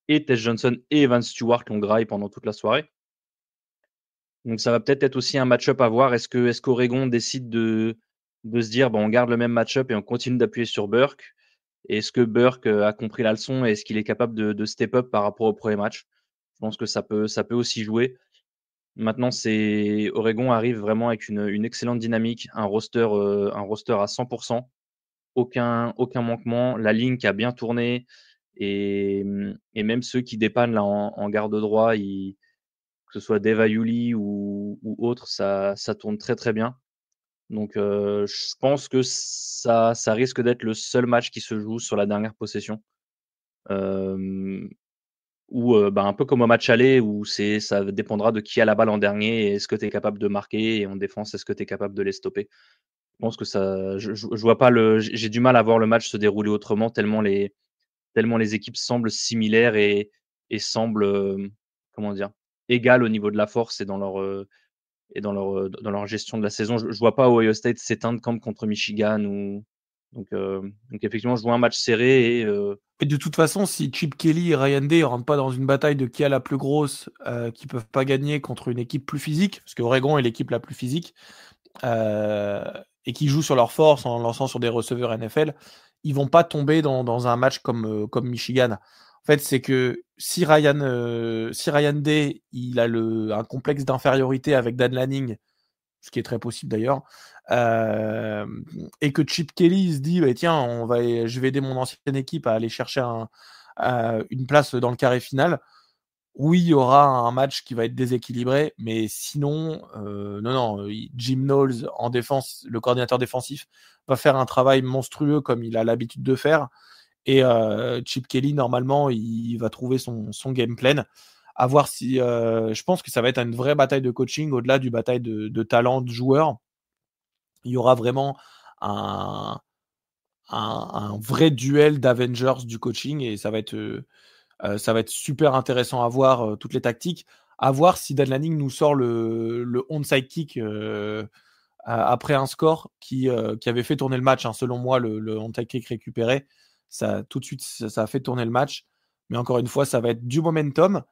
et Tess Johnson et Evan Stewart l'ont graillé pendant toute la soirée. Donc ça va peut-être être aussi un match-up à voir. Est-ce qu'Oregon décide de se dire: «Bon, on garde le même match-up et on continue d'appuyer sur Burke»? Et est-ce que Burke, a compris la leçon et est-ce qu'il est capable de step up par rapport au premier match? Je pense que ça peut aussi jouer. Maintenant, Oregon arrive vraiment avec une excellente dynamique, un roster à 100%, aucun manquement, la ligne qui a bien tourné et même ceux qui dépannent là en garde droit, que ce soit Dave Ayuli ou autre, ça tourne très très bien. Donc, je pense que ça risque d'être le seul match qui se joue sur la dernière possession. Hem, Ou, un peu comme au match aller où ça dépendra de qui a la balle en dernier et est-ce que tu es capable de marquer et en défense, est-ce que tu es capable de les stopper? Je pense que ça je vois pas j'ai du mal à voir le match se dérouler autrement tellement les équipes semblent similaires et semblent, comment dire? Égales au niveau de la force et dans leur gestion de la saison. Je vois pas Ohio State s'éteindre comme contre Michigan ou donc effectivement, je vois un match serré Et de toute façon, si Chip Kelly et Ryan Day ne rentrent pas dans une bataille de qui a la plus grosse, qui peuvent pas gagner contre une équipe plus physique, parce que Oregon est l'équipe la plus physique, et qui jouent sur leur force en lançant sur des receveurs NFL, ils vont pas tomber dans un match comme Michigan. En fait, c'est que si Ryan Day il a un complexe d'infériorité avec Dan Lanning, ce qui est très possible d'ailleurs, et que Chip Kelly se dit bah, tiens, je vais aider mon ancienne équipe à aller chercher une place dans le carré final. Oui, il y aura un match qui va être déséquilibré, mais sinon, non, Jim Knowles en défense, le coordinateur défensif, va faire un travail monstrueux comme il a l'habitude de faire. Et Chip Kelly, normalement, il va trouver son game plan. À voir si. Je pense que ça va être une vraie bataille de coaching au-delà du bataille de talent de joueurs. Il y aura vraiment un, un vrai duel d'Avengers du coaching et ça va être super intéressant à voir toutes les tactiques. À voir si Dan Lanning nous sort le onside kick après un score qui avait fait tourner le match. Hein. Selon moi, le onside kick récupéré, ça tout de suite ça a fait tourner le match. Mais encore une fois, ça va être du momentum.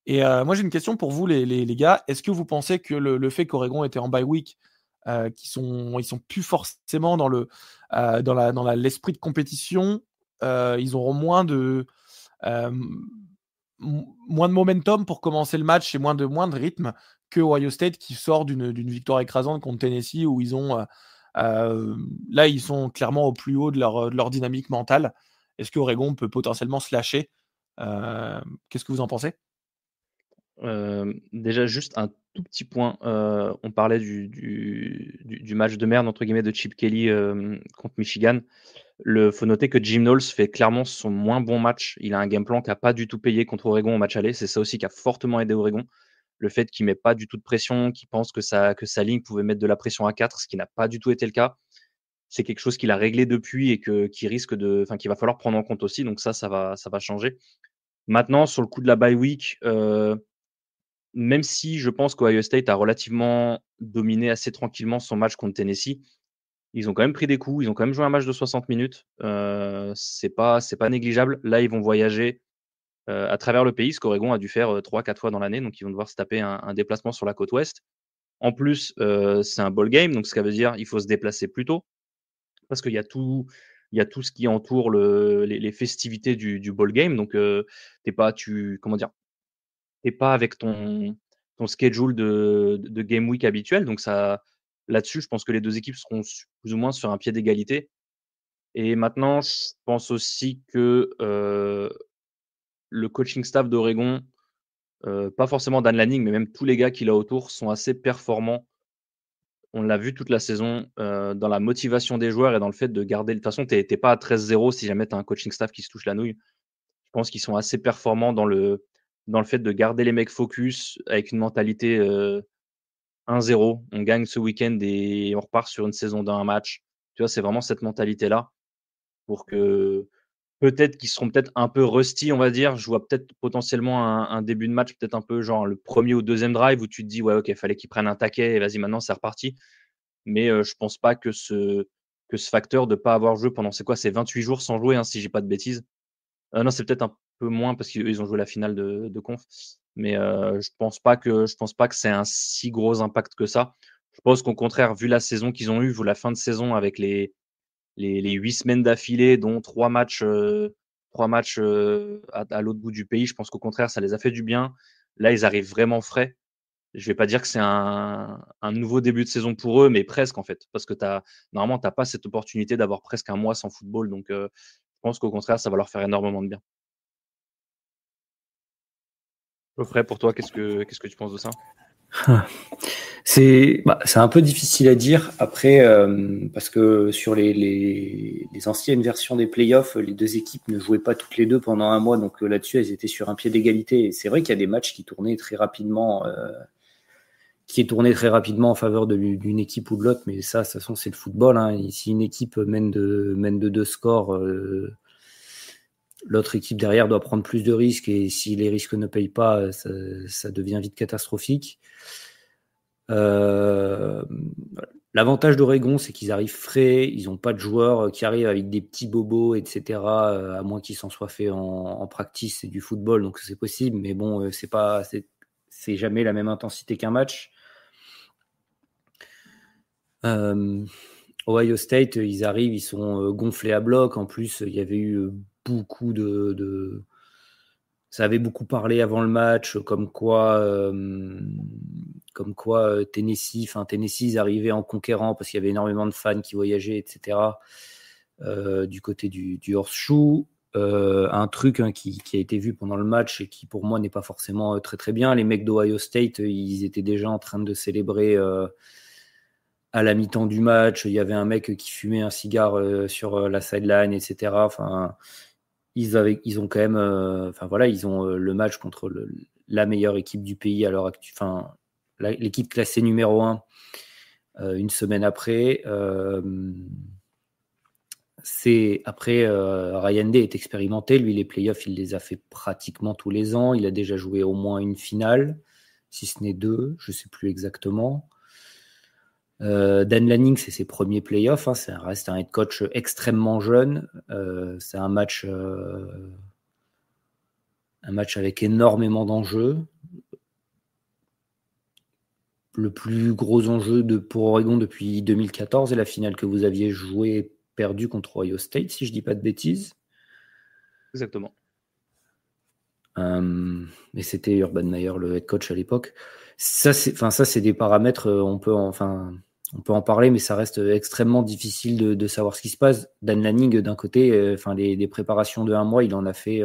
Et moi, j'ai une question pour vous, les gars. Est-ce que vous pensez que le fait qu'Oregon était en bye week, ils sont plus forcément dans l'esprit de compétition, ils auront euh, moins de momentum pour commencer le match et moins de rythme que Ohio State qui sort d'une victoire écrasante contre Tennessee où là ils sont clairement au plus haut de leur dynamique mentale. Est-ce que Oregon peut potentiellement se lâcher? Qu'est-ce que vous en pensez? Déjà juste un tout petit point, on parlait du match de merde entre guillemets de Chip Kelly, contre Michigan. Faut noter que Jim Knowles fait clairement son moins bon match. Il a un game plan qui a pas du tout payé contre Oregon au match aller. C'est ça aussi qui a fortement aidé Oregon. Le fait qu'il met pas du tout de pression, qu'il pense que sa ligne pouvait mettre de la pression à 4, ce qui n'a pas du tout été le cas. C'est quelque chose qu'il a réglé depuis et qu'il va falloir prendre en compte aussi. Donc ça va changer. Maintenant, sur le coup de la bye week, même si je pense qu'Ohio State a relativement dominé assez tranquillement son match contre Tennessee, ils ont quand même pris des coups, ils ont quand même joué un match de 60 minutes. C'est pas négligeable. Là, ils vont voyager à travers le pays, ce qu'Oregon a dû faire 3-4 fois dans l'année. Donc, ils vont devoir se taper un déplacement sur la côte ouest. En plus, c'est un ball game, donc ce qui veut dire qu'il faut se déplacer plus tôt parce qu'il y a tout ce qui entoure les festivités du ball game. Donc, comment dire, t'es pas avec ton schedule de game week habituel. Donc, là-dessus, je pense que les deux équipes seront plus ou moins sur un pied d'égalité. Et maintenant, je pense aussi que le coaching staff d'Oregon, pas forcément Dan Lanning, mais même tous les gars qu'il a autour, sont assez performants. On l'a vu toute la saison dans la motivation des joueurs et dans le fait de garder. De toute façon, tu n'es pas à 13-0 si jamais tu as un coaching staff qui se touche la nouille. Je pense qu'ils sont assez performants dans le fait de garder les mecs focus avec une mentalité 1-0. On gagne ce week-end et on repart sur une saison d'un match. Tu vois, c'est vraiment cette mentalité-là pour que peut-être qu'ils seront peut-être un peu rusty, on va dire. Je vois peut-être potentiellement un début de match, peut-être un peu genre le premier ou deuxième drive où tu te dis, ouais, ok, il fallait qu'ils prennent un taquet et vas-y, maintenant c'est reparti. Mais je pense pas que ce facteur de ne pas avoir joué pendant, c'est 28 jours sans jouer, hein, si j'ai pas de bêtises. Non, c'est peut-être un peu moins parce qu'ils ont joué la finale de conf. Mais je pense pas que c'est un si gros impact que ça. Je pense qu'au contraire, vu la saison qu'ils ont eue, vu la fin de saison avec les 8 semaines d'affilée, dont 3 matchs, à l'autre bout du pays, je pense qu'au contraire, ça les a fait du bien. Là, ils arrivent vraiment frais. je vais pas dire que c'est un nouveau début de saison pour eux, mais presque en fait, parce que normalement, tu n'as pas cette opportunité d'avoir presque un mois sans football. Donc, je pense qu'au contraire, ça va leur faire énormément de bien. Geoffrey, pour toi, qu'est-ce que tu penses de ça? C'est un peu difficile à dire après, parce que sur les anciennes versions des playoffs, les deux équipes ne jouaient pas toutes les deux pendant un mois, donc là-dessus, elles étaient sur un pied d'égalité. Et c'est vrai qu'il y a des matchs qui tournaient très rapidement, en faveur d'une équipe ou de l'autre, mais ça, de toute façon, c'est le football. Hein. Si une équipe mène de 2 scores, l'autre équipe derrière doit prendre plus de risques, et si les risques ne payent pas, ça devient vite catastrophique. L'avantage d'Oregon, c'est qu'ils arrivent frais, ils n'ont pas de joueurs qui arrivent avec des petits bobos, etc. À moins qu'ils s'en soient fait en practice, c'est du football, donc c'est possible, mais bon, c'est jamais la même intensité qu'un match. Ohio State, ils arrivent, ils sont gonflés à bloc. En plus, il y avait eu beaucoup ça avait beaucoup parlé avant le match, comme quoi Tennessee, ils arrivaient en conquérant parce qu'il y avait énormément de fans qui voyageaient, etc. Du côté du horseshoe. Un truc qui a été vu pendant le match et qui pour moi n'est pas forcément très très bien. Les mecs d'Ohio State, ils étaient déjà en train de célébrer à la mi-temps du match. Il y avait un mec qui fumait un cigare sur la sideline, etc. Enfin, ils ont quand même, ils ont le match contre la meilleure équipe du pays à l'heure actuelle, l'équipe classée numéro 1 une semaine après. Ryan Day est expérimenté, lui les playoffs il les a fait pratiquement tous les ans, il a déjà joué au moins une finale, si ce n'est 2, je ne sais plus exactement. Dan Lanning, c'est ses premiers playoffs, hein, ça reste un head coach extrêmement jeune. C'est un match avec énormément d'enjeux. Le plus gros enjeu pour Oregon depuis 2014 est la finale que vous aviez perdue contre Ohio State, si je ne dis pas de bêtises. Exactement. Mais c'était Urban Meyer, le head coach à l'époque. Ça, c'est des paramètres, on peut en parler, mais ça reste extrêmement difficile de savoir ce qui se passe. Dan Lanning, d'un côté, des préparations de un mois, il en a fait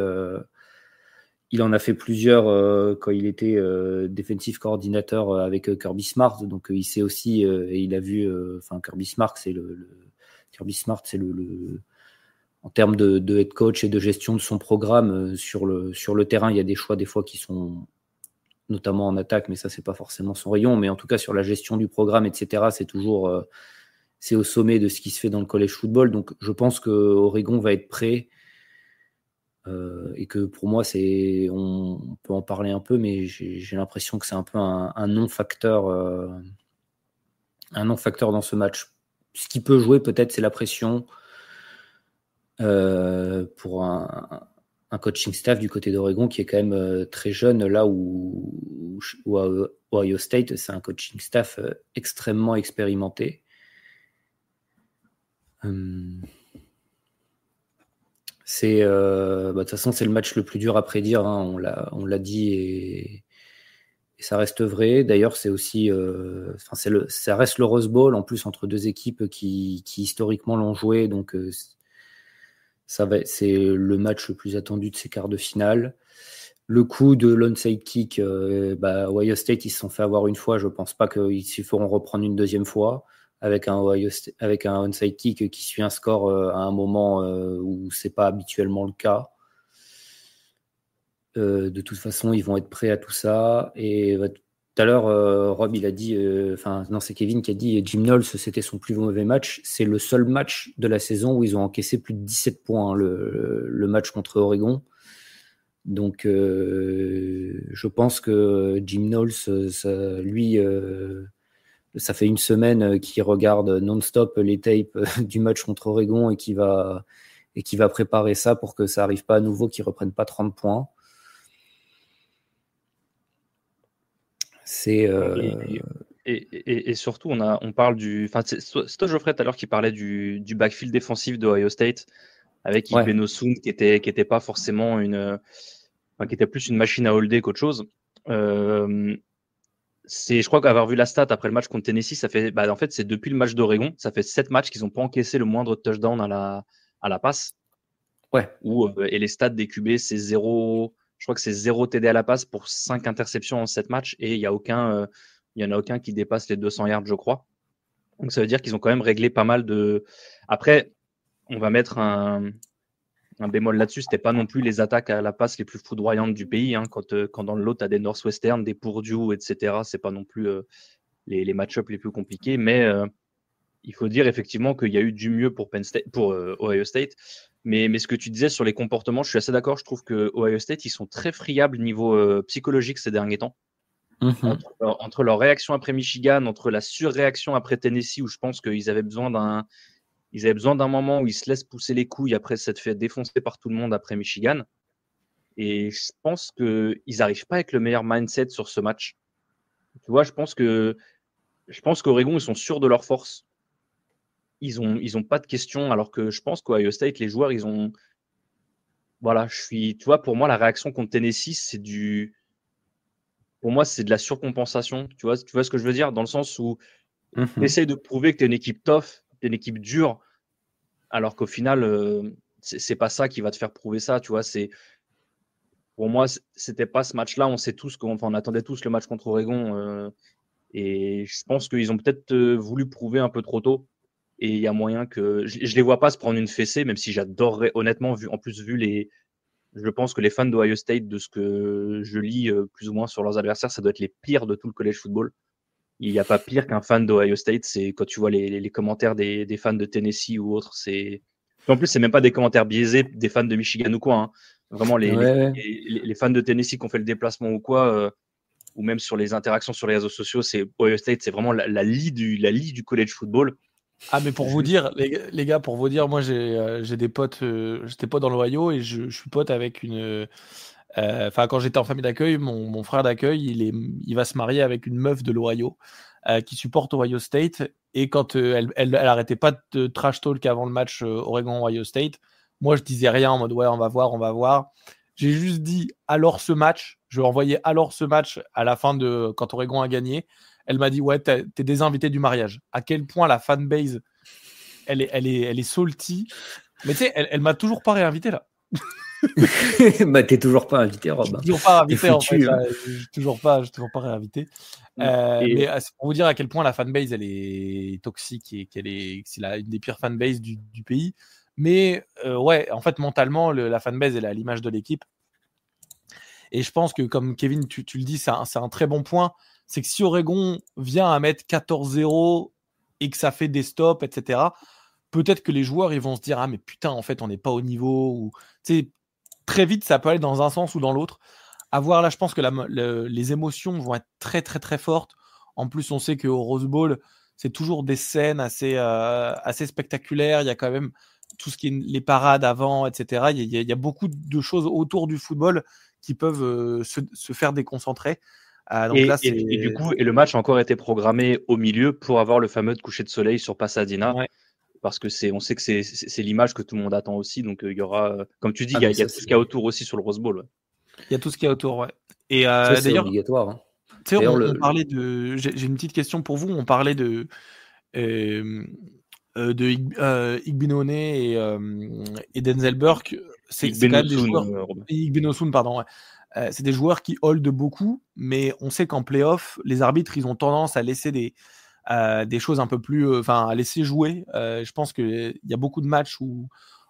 plusieurs quand il était defensive coordinateur avec Kirby Smart. Donc il sait aussi, et il a vu, Kirby Smart, c'est en termes de head coach et de gestion de son programme sur le terrain, il y a des choix des fois qui sont notamment en attaque, mais ça c'est pas forcément son rayon, mais en tout cas sur la gestion du programme, etc., c'est toujours c'est au sommet de ce qui se fait dans le college football. Donc je pense que Oregon va être prêt et que pour moi on peut en parler un peu, mais j'ai l'impression que c'est un peu un non-facteur dans ce match. Ce qui peut jouer peut-être, c'est la pression pour un coaching staff du côté d'Oregon qui est quand même très jeune, là où Ohio State, c'est un coaching staff extrêmement expérimenté. De toute façon, c'est le match le plus dur à prédire, hein, on l'a dit, et ça reste vrai. D'ailleurs, c'est aussi ça reste le Rose Bowl, en plus entre deux équipes qui historiquement l'ont joué, donc c'est le match le plus attendu de ces quarts de finale. Le coup de l'onside kick, Ohio State, ils se sont fait avoir une fois. Je ne pense pas qu'ils se feront reprendre une deuxième fois avec un onside kick qui suit un score à un moment où ce n'est pas habituellement le cas. De toute façon, ils vont être prêts à tout ça. Et tout à l'heure, Rob, il a dit, c'est Kevin qui a dit Jim Knowles, c'était son plus mauvais match. C'est le seul match de la saison où ils ont encaissé plus de 17 points, hein, le match contre Oregon. Donc, je pense que Jim Knowles, ça fait une semaine qu'il regarde non-stop les tapes du match contre Oregon et qui va préparer ça pour que ça n'arrive pas à nouveau, qu'ils ne reprennent pas 30 points. Et surtout, on parle du. C'est toi, Geoffrey, tout à l'heure, qui parlait du backfield défensif d'Ohio State avec Igbeno Soon, qui était pas forcément qui était plus une machine à holder qu'autre chose. Je crois qu'avoir vu la stat après le match contre Tennessee, ça fait, en fait, c'est depuis le match d'Oregon, ça fait 7 matchs qu'ils n'ont pas encaissé le moindre touchdown à la passe. Ouais. Et les stats des QB, c'est 0, je crois que c'est 0 TD à la passe pour 5 interceptions en 7 matchs et il y en a aucun qui dépasse les 200 yards, je crois. Donc ça veut dire qu'ils ont quand même réglé pas mal de. Après, on va mettre un bémol là-dessus, c'était pas non plus les attaques à la passe les plus foudroyantes du pays. Hein. Quand dans le lot, tu as des Northwestern, des Purdue, etc., c'est pas non plus les match-ups les plus compliqués. Mais il faut dire effectivement qu'il y a eu du mieux pour Ohio State. Mais ce que tu disais sur les comportements, je suis assez d'accord. Je trouve que Ohio State, ils sont très friables niveau psychologique ces derniers temps. Entre leur réaction après Michigan, entre la surréaction après Tennessee, où je pense qu'ils avaient besoin d'un moment où ils se laissent pousser les couilles après s'être fait défoncer par tout le monde après Michigan. Et je pense qu'ils n'arrivent pas avec le meilleur mindset sur ce match. Tu vois, je pense qu'Oregon, ils sont sûrs de leur force. Ils ont pas de questions, alors que je pense qu'Ohio State, les joueurs, ils ont. Voilà, tu vois, pour moi, la réaction contre Tennessee, pour moi, c'est de la surcompensation. Tu vois ce que je veux dire? Dans le sens où tu essayes de prouver que tu es une équipe tough, tu es une équipe dure, alors qu'au final, c'est pas ça qui va te faire prouver ça. Tu vois, pour moi, c'était pas ce match-là. On sait tous on attendait tous le match contre Oregon. Et je pense qu'ils ont peut-être voulu prouver un peu trop tôt. Et il y a moyen que. Je les vois pas se prendre une fessée, même si j'adorerais, honnêtement, je pense que les fans d'Ohio State, de ce que je lis plus ou moins sur leurs adversaires, ça doit être les pires de tout le college football. Il n'y a pas pire qu'un fan d'Ohio State, c'est quand tu vois les commentaires des fans de Tennessee ou autres. En plus, c'est même pas des commentaires biaisés des fans de Michigan ou quoi. Hein. Vraiment, les fans de Tennessee qui ont fait le déplacement ou quoi, ou même sur les interactions sur les réseaux sociaux, Ohio State, c'est vraiment la lie du college football. Ah, mais pour vous dire, les gars, pour vous dire, moi j'ai des potes, j'étais pas dans l'Ohio et je suis pote avec une. Enfin, quand j'étais en famille d'accueil, mon frère d'accueil, il va se marier avec une meuf de l'Ohio qui supporte Ohio State. Et quand elle arrêtait pas de trash talk avant le match Oregon-Ohio State, moi je disais rien en mode ouais, on va voir, on va voir. J'ai juste dit alors ce match, je lui ai envoyé alors ce match à la fin de quand Oregon a gagné. Elle m'a dit ouais, t'es des invités du mariage. À quel point la fanbase, elle est salty. Mais tu sais, elle m'a toujours pas réinvité là. Bah, t'es toujours pas invité, Rob. Je suis toujours pas réinvité en fait. Hein. Je suis toujours pas réinvité. Mais c'est pour vous dire à quel point la fanbase elle est toxique et c'est une des pires fanbases du pays. Mais ouais, en fait mentalement la fanbase elle est à l'image de l'équipe. Et je pense que comme Kevin tu le dis, c'est un très bon point. C'est que si Oregon vient à mettre 14-0 et que ça fait des stops, etc. Peut-être que les joueurs ils vont se dire ah mais putain en fait on n'est pas au niveau, ou tu sais, très vite ça peut aller dans un sens ou dans l'autre. À voir là, je pense que les émotions vont être très très très fortes. En plus on sait qu'au Rose Bowl c'est toujours des scènes assez spectaculaires. Il y a quand même tout ce qui est les parades avant, etc. Il y a beaucoup de choses autour du football qui peuvent se faire déconcentrer. Donc là, et du coup, le match a encore été programmé au milieu pour avoir le fameux coucher de soleil sur Pasadena. Ouais. Parce que on sait que c'est l'image que tout le monde attend aussi. Donc il y aura, comme tu dis, il y a tout ce qu'il y a autour aussi sur le Rose Bowl. Ouais. Il y a tout ce qu'il y a autour, ouais. Et c'est obligatoire. Hein. Tu sais, on parlait de. J'ai une petite question pour vous. On parlait de Igbinone et Denzel Burke. C'est quand même des joueurs. Igbinosun, pardon. Ouais. C'est des joueurs qui hold beaucoup, mais on sait qu'en playoff, les arbitres, ils ont tendance à laisser des choses un peu plus, à laisser jouer. Je pense qu'il y a beaucoup de matchs où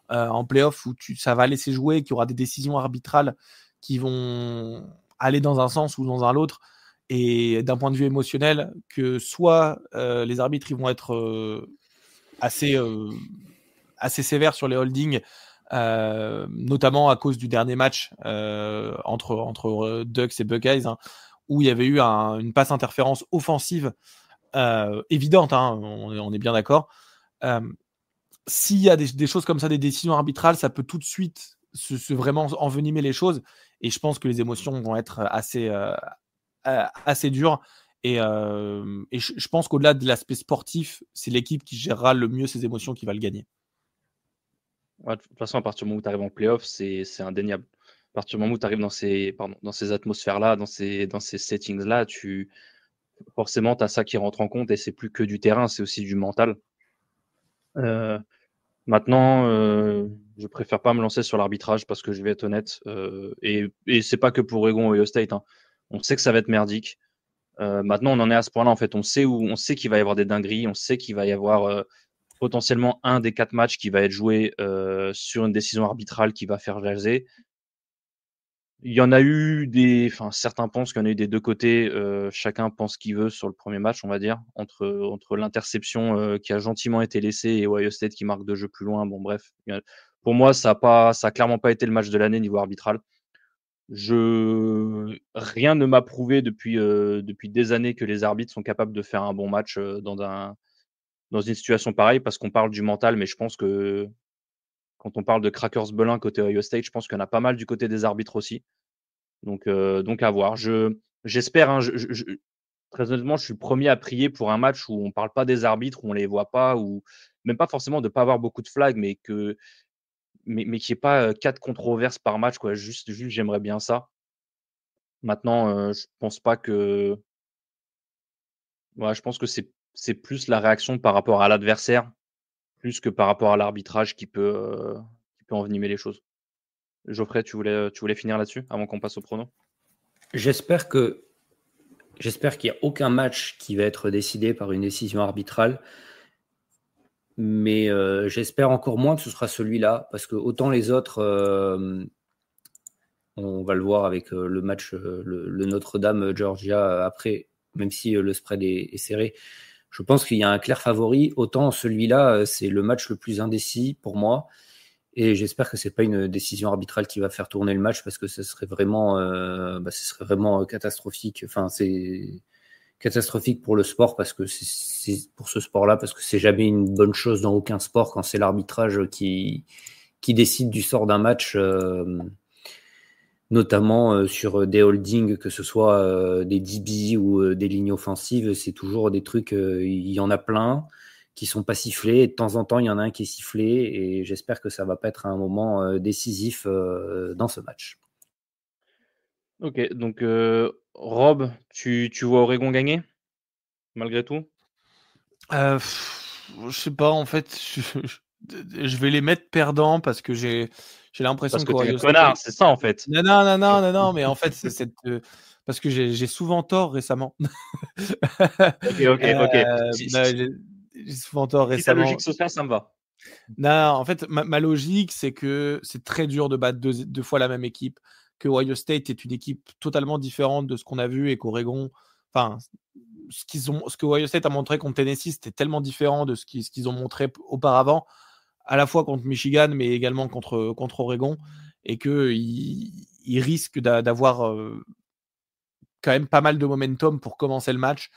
en playoff où ça va laisser jouer, qu'il y aura des décisions arbitrales qui vont aller dans un sens ou dans un autre. Et d'un point de vue émotionnel, que soit les arbitres ils vont être assez sévères sur les holdings, notamment à cause du dernier match entre Ducks et Buckeyes, hein, où il y avait eu une passe interférence offensive évidente, hein, on est bien d'accord. S'il y a des choses comme ça, des décisions arbitrales, ça peut tout de suite vraiment envenimer les choses. Et je pense que les émotions vont être assez dures. Et je pense qu'au-delà de l'aspect sportif, c'est l'équipe qui gérera le mieux ses émotions qui va le gagner. Ouais, de toute façon, à partir du moment où tu arrives en playoff, c'est indéniable. À partir du moment où tu arrives dans ces atmosphères-là, dans ces settings-là, tu forcément, tu as ça qui rentre en compte et c'est plus que du terrain, c'est aussi du mental. Maintenant, je préfère pas me lancer sur l'arbitrage parce que je vais être honnête. Et c'est pas que pour Oregon ou Ohio State. Hein. On sait que ça va être merdique. Maintenant, on en est à ce point-là. En fait, on sait qu'il va y avoir des dingueries. On sait qu'il va y avoir potentiellement un des 4 matchs qui va être joué sur une décision arbitrale qui va faire jaser. Il y en a eu certains pensent qu'il y en a eu des deux côtés. Chacun pense ce qu'il veut sur le premier match, on va dire, entre l'interception qui a gentiment été laissée et Ohio State qui marque 2 jeux plus loin. Bon, bref. Pour moi, ça a clairement pas été le match de l'année niveau arbitral. Rien ne m'a prouvé depuis des années que les arbitres sont capables de faire un bon match dans une situation pareille parce qu'on parle du mental, mais je pense que quand on parle de Crackers Belin côté Ohio State, je pense qu'il y en a pas mal du côté des arbitres aussi. Donc à voir. J'espère, hein, très honnêtement, je suis le premier à prier pour un match où on ne parle pas des arbitres, où on ne les voit pas, ou même pas forcément de ne pas avoir beaucoup de flags, mais qu'il n'y ait pas 4 controverses par match. Quoi. Juste j'aimerais bien ça. Maintenant, je pense pas que. Ouais, je pense que c'est plus la réaction par rapport à l'adversaire, plus que par rapport à l'arbitrage qui peut envenimer les choses. Geoffrey, tu voulais finir là-dessus avant qu'on passe au prono? J'espère qu'il n'y a aucun match qui va être décidé par une décision arbitrale, mais j'espère encore moins que ce sera celui-là, parce que autant les autres, on va le voir avec le match, le Notre-Dame-Georgia après, même si le spread est serré, je pense qu'il y a un clair favori. Autant celui-là, c'est le match le plus indécis pour moi. Et j'espère que c'est pas une décision arbitrale qui va faire tourner le match parce que ce serait vraiment catastrophique. Enfin, c'est catastrophique pour le sport parce que c'est pour ce sport-là parce que c'est jamais une bonne chose dans aucun sport quand c'est l'arbitrage qui décide du sort d'un match, notamment sur des holdings, que ce soit des DB ou des lignes offensives. C'est toujours des trucs, il y en a plein qui sont pas sifflés, et de temps en temps il y en a un qui est sifflé, et j'espère que ça va pas être un moment décisif dans ce match. Ok, donc Rob, tu vois Oregon gagner malgré tout? Je sais pas, en fait, je vais les mettre perdants parce que j'ai l'impression Parce que que t'es un Ohio connard, State. c'est ça en fait. Non, mais en fait, c'est parce que j'ai souvent tort récemment. Ok. Bah, j'ai souvent tort Si ta récemment. logique sociale, ça me va. Non, en fait, ma logique, c'est que c'est très dur de battre deux fois la même équipe, que Ohio State est une équipe totalement différente de ce qu'on a vu et qu'Oregon, enfin, ce que Ohio State a montré contre Tennessee, c'était tellement différent de ce qu'ils ont montré auparavant, à la fois contre Michigan, mais également contre Oregon, et qu'ils risquent d'avoir quand même pas mal de momentum pour commencer le match.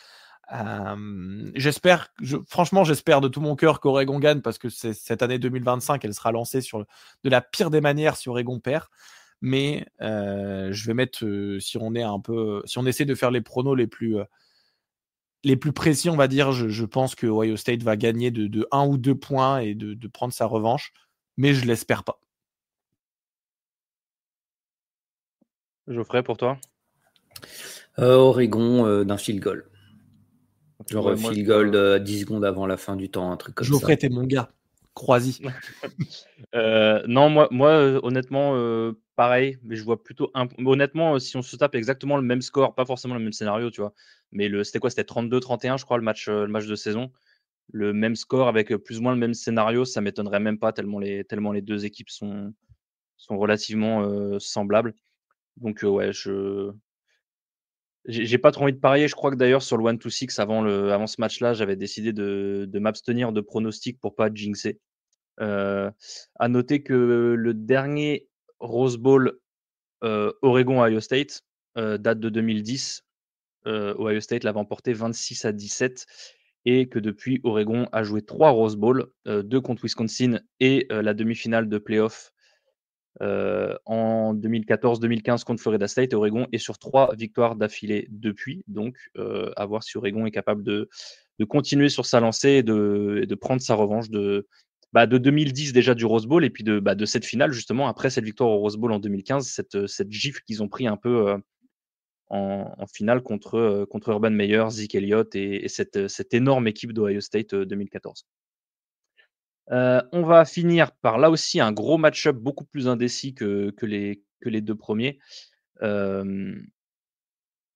Franchement, j'espère de tout mon cœur qu'Oregon gagne parce que cette année 2025, elle sera lancée de la pire des manières si Oregon perd. Mais je vais mettre, si on essaie de faire les pronos les plus précis, on va dire, je pense que Ohio State va gagner de 1 ou 2 points et de prendre sa revanche. Mais je l'espère pas. Geoffrey, pour toi? Oregon d'un field goal. Genre Ouais, field goal de 10 secondes avant la fin du temps, un truc comme Geoffrey, ça. t'es mon gars. Croisy. Non, moi honnêtement, pareil, mais je vois plutôt honnêtement, si on se tape exactement le même score, pas forcément le même scénario, tu vois. Mais c'était quoi? C'était 32-31, je crois, le match de saison. Le même score avec plus ou moins le même scénario, ça m'étonnerait même pas tellement les deux équipes sont relativement semblables. Donc ouais, j'ai pas trop envie de parier. Je crois que d'ailleurs sur le 1-2-6 avant ce match-là, j'avais décidé de m'abstenir de pronostics pour pas jinxer. À noter que le dernier Rose Bowl Oregon-Ohio State date de 2010. Ohio State l'avait emporté 26-17 et que depuis, Oregon a joué 3 Rose Bowl, 2 contre Wisconsin et la demi-finale de playoff en 2014-2015 contre Florida State. Et Oregon est sur 3 victoires d'affilée depuis. Donc, à voir si Oregon est capable de continuer sur sa lancée et de prendre sa revanche de 2010 déjà du Rose Bowl et puis de cette finale justement après cette victoire au Rose Bowl en 2015, cette gifle qu'ils ont pris un peu en finale contre Urban Meyer, Zeke Elliott et cette énorme équipe d'Ohio State 2014. On va finir par là aussi un gros match-up beaucoup plus indécis que les deux premiers.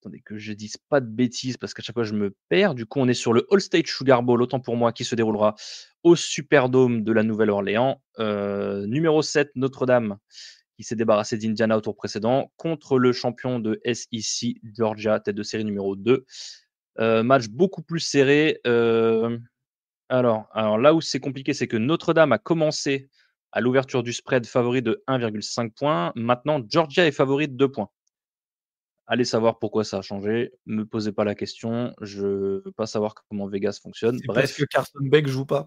Attendez que je dise pas de bêtises parce qu'à chaque fois je me perds. Du coup, on est sur le All-State Sugar Bowl, autant pour moi, qui se déroulera au Superdome de la Nouvelle-Orléans. Numéro 7, Notre-Dame, qui s'est débarrassé d'Indiana au tour précédent, contre le champion de SEC, Georgia, tête de série numéro 2. Match beaucoup plus serré. Alors là où c'est compliqué, c'est que Notre-Dame a commencé à l'ouverture du spread favori de 1,5 points. Maintenant, Georgia est favori de 2 points. Allez savoir pourquoi ça a changé. Me posez pas la question. Je veux pas savoir comment Vegas fonctionne. C'est parce Bref. que Carson Beck joue pas.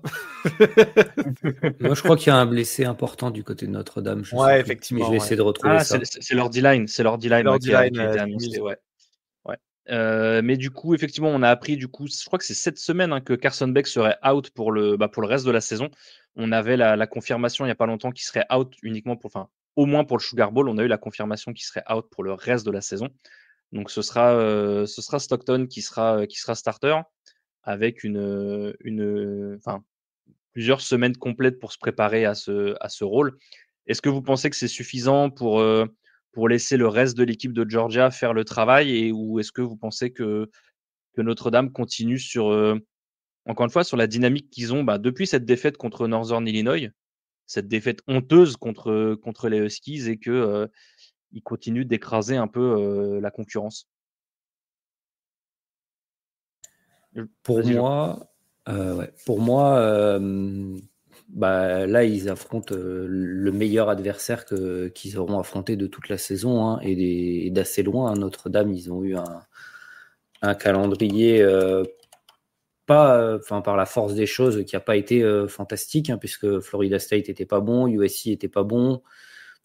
Moi, je crois qu'il y a un blessé important du côté de Notre-Dame. Je sais Ouais, plus. effectivement, Mais je vais ouais. essayer de retrouver ça. C'est leur D-line. C'est leur D-line leur qui a D-line, été Steve annoncé. Mills. Ouais. Mais du coup, effectivement, on a appris, je crois que c'est cette semaine que Carson Beck serait out pour le reste de la saison. On avait la confirmation il n'y a pas longtemps qu'il serait out uniquement au moins pour le Sugar Bowl. On a eu la confirmation qu'il serait out pour le reste de la saison. Donc ce sera Stockton qui sera starter avec plusieurs semaines complètes pour se préparer à ce rôle. Est-ce que vous pensez que c'est suffisant pour laisser le reste de l'équipe de Georgia faire le travail ou est-ce que vous pensez que Notre-Dame continue encore une fois, sur la dynamique qu'ils ont depuis cette défaite contre Northern Illinois, cette défaite honteuse contre les Huskies et que ils continuent d'écraser un peu la concurrence? Pour Vas-y, Jo. moi, là, ils affrontent le meilleur adversaire qu'ils auront affronté de toute la saison, hein, et d'assez loin. Notre-Dame, ils ont eu un calendrier par la force des choses qui n'a pas été fantastique, hein, puisque Florida State n'était pas bon, USC n'était pas bon.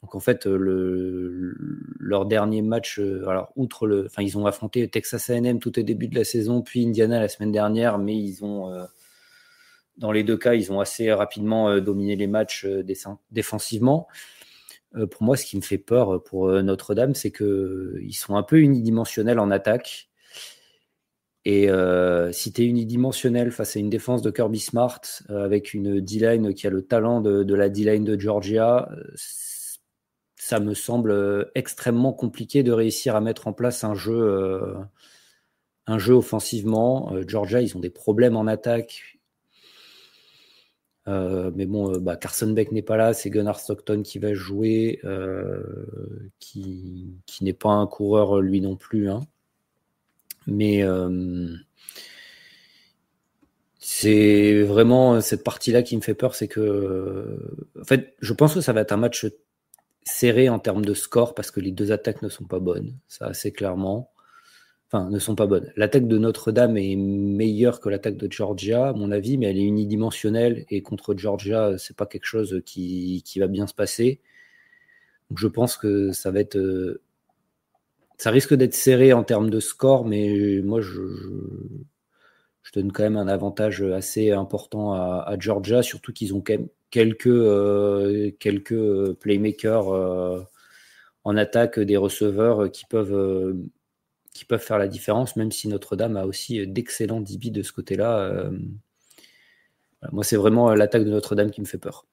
Donc en fait, leur dernier match, ils ont affronté Texas A&M tout au début de la saison, puis Indiana la semaine dernière, mais ils ont, dans les deux cas, ils ont assez rapidement dominé les matchs défensivement. Pour moi, ce qui me fait peur pour Notre-Dame, c'est qu'ils sont un peu unidimensionnels en attaque. Et si tu es unidimensionnel face à une défense de Kirby Smart, avec une D-line qui a le talent de la D-line de Georgia, ça me semble extrêmement compliqué de réussir à mettre en place un jeu offensivement. Georgia, ils ont des problèmes en attaque. Mais bon, Carson Beck n'est pas là, c'est Gunnar Stockton qui va jouer, qui n'est pas un coureur lui non plus, hein. Mais c'est vraiment cette partie-là qui me fait peur, c'est que, en fait, je pense que ça va être un match serré en termes de score parce que les deux attaques ne sont pas bonnes, ça assez clairement. Enfin, ne sont pas bonnes. L'attaque de Notre-Dame est meilleure que l'attaque de Georgia, à mon avis, mais elle est unidimensionnelle et contre Georgia, c'est pas quelque chose qui va bien se passer. Donc, je pense que ça risque d'être serré en termes de score, mais moi, je donne quand même un avantage assez important à Georgia, surtout qu'ils ont quand même quelques playmakers en attaque, des receveurs qui peuvent faire la différence, même si Notre-Dame a aussi d'excellents DB de ce côté-là. Moi, c'est vraiment l'attaque de Notre-Dame qui me fait peur.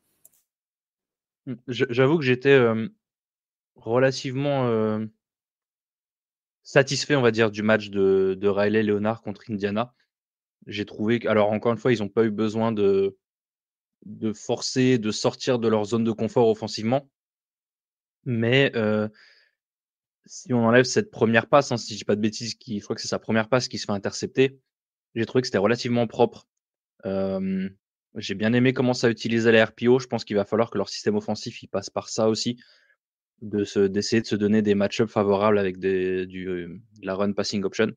J'avoue que j'étais relativement satisfait, on va dire, du match de Riley Leonard contre Indiana. J'ai trouvé alors encore une fois, ils n'ont pas eu besoin de forcer, de sortir de leur zone de confort offensivement. Mais si on enlève cette première passe, hein, si je dis pas de bêtises, je crois que c'est sa première passe qui se fait intercepter, j'ai trouvé que c'était relativement propre. J'ai bien aimé comment ça utilisait les RPO. Je pense qu'il va falloir que leur système offensif, il passe par ça aussi, d'essayer de se donner des match-ups favorables avec de la run passing option.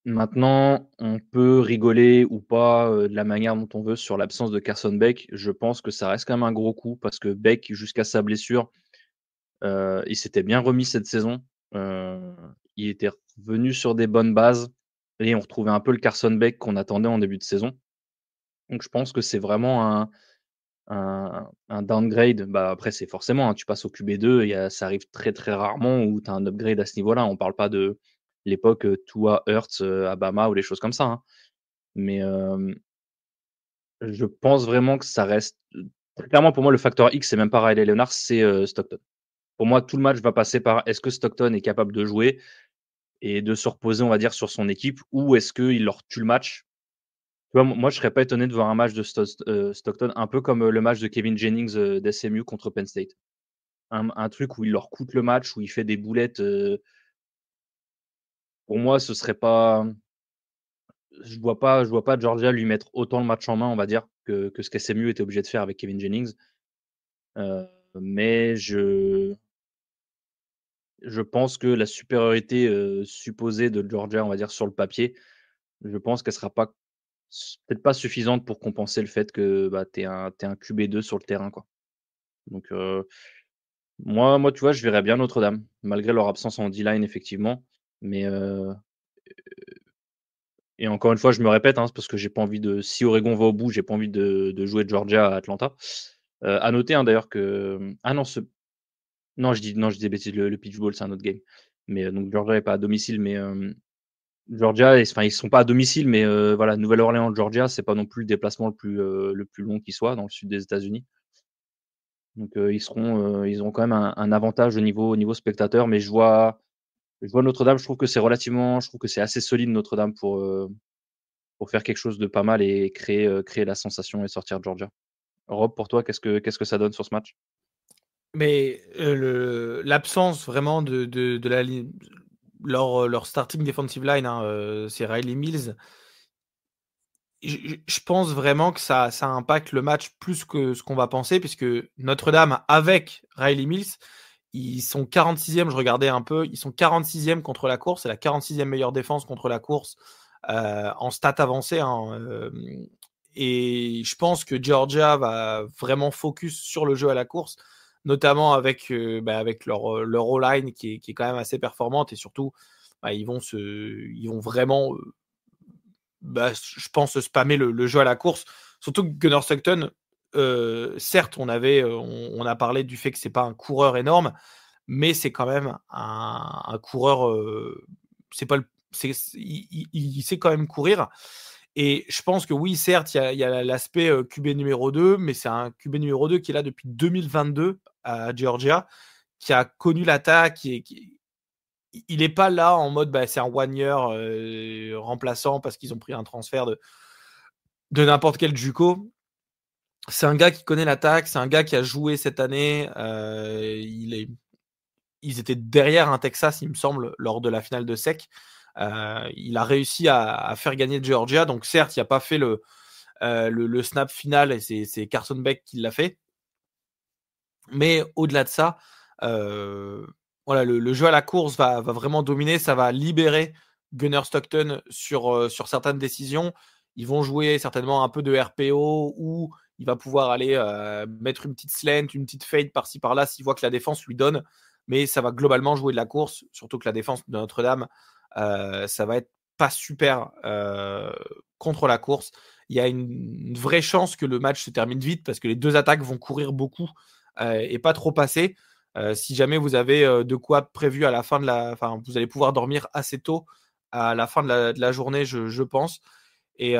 Maintenant, on peut rigoler ou pas, de la manière dont on veut sur l'absence de Carson Beck. Je pense que ça reste quand même un gros coup parce que Beck, jusqu'à sa blessure, il s'était bien remis cette saison. Il était revenu sur des bonnes bases et on retrouvait un peu le Carson Beck qu'on attendait en début de saison. Donc je pense que c'est vraiment un downgrade, après c'est forcément, hein, tu passes au QB2, ça arrive très, très rarement où tu as un upgrade à ce niveau-là. On parle pas de l'époque, Tua, Hurts, Bama ou des choses comme ça, hein. Mais, je pense vraiment que ça reste, clairement pour moi le facteur X, c'est même pas Riley Leonard, c'est, Stockton. Pour moi, tout le match va passer par est-ce que Stockton est capable de jouer et de se reposer, on va dire, sur son équipe, ou est-ce qu'il leur tue le match? Tu vois, moi, je serais pas étonné de voir un match de Stockton un peu comme, le match de Kevin Jennings, d'SMU contre Penn State. Un truc où il leur coûte le match, où il fait des boulettes, pour moi, ce serait pas je vois pas Georgia lui mettre autant le match en main, on va dire, que ce qu'SMU était obligé de faire avec Kevin Jennings. Mais je pense que la supériorité, supposée de Georgia, on va dire, sur le papier, je pense qu'elle sera pas peut-être pas suffisante pour compenser le fait que, tu es un QB2 sur le terrain, quoi. Donc, moi, tu vois, je verrais bien Notre-Dame, malgré leur absence en D-line, effectivement. Mais, et encore une fois, je me répète, hein, c'est parce que j'ai pas envie de si Oregon va au bout, j'ai pas envie de jouer Georgia à Atlanta. À noter, hein, d'ailleurs que, ah non, je dis des bêtises, le Peach Bowl, c'est un autre game. Mais, donc Georgia est pas à domicile, mais, Georgia, enfin, ils sont pas à domicile, mais, voilà, Nouvelle-Orléans, Georgia, c'est pas non plus le déplacement le plus long qui soit dans le sud des États-Unis. Donc, ils auront quand même un avantage au niveau spectateur, mais je vois Notre-Dame, je trouve que c'est assez solide Notre-Dame pour faire quelque chose de pas mal et créer la sensation et sortir Georgia. Rob, pour toi, qu'est-ce que ça donne sur ce match? Mais l'absence vraiment de la ligne, leur starting defensive line, hein, c'est Riley Mills. Je pense vraiment que ça impacte le match plus que ce qu'on va penser, puisque Notre-Dame, avec Riley Mills, ils sont 46e, je regardais un peu, ils sont 46e contre la course, c'est la 46e meilleure défense contre la course en stats avancées, hein, et je pense que Georgia va vraiment focus sur le jeu à la course, notamment avec leur O-line qui est quand même assez performante, et surtout ils vont vraiment je pense spammer le jeu à la course. Surtout que Gunnar Stockton, certes, on a parlé du fait que c'est pas un coureur énorme, mais c'est quand même un coureur. Il sait quand même courir. Et je pense que oui, certes, il y a l'aspect QB numéro 2, mais c'est un QB numéro 2 qui est là depuis 2022 à Georgia, qui a connu l'attaque, il n'est pas là en mode c'est un one year remplaçant parce qu'ils ont pris un transfert de n'importe quel JUCO. C'est un gars qui connaît l'attaque, c'est un gars qui a joué cette année. Ils étaient derrière un Texas, il me semble, lors de la finale de SEC. Il a réussi à faire gagner Georgia. Donc certes, il n'a pas fait le snap final et c'est Carson Beck qui l'a fait. Mais au-delà de ça, voilà, le jeu à la course va vraiment dominer. Ça va libérer Gunnar Stockton sur certaines décisions. Ils vont jouer certainement un peu de RPO où il va pouvoir aller mettre une petite slant, une petite fade par-ci par-là s'il voit que la défense lui donne. Mais ça va globalement jouer de la course, surtout que la défense de Notre-Dame, ça va être pas super contre la course. Il y a une vraie chance que le match se termine vite parce que les deux attaques vont courir beaucoup et pas trop passer. Si jamais vous avez de quoi prévu à la fin vous allez pouvoir dormir assez tôt à la fin de la journée, je pense. Et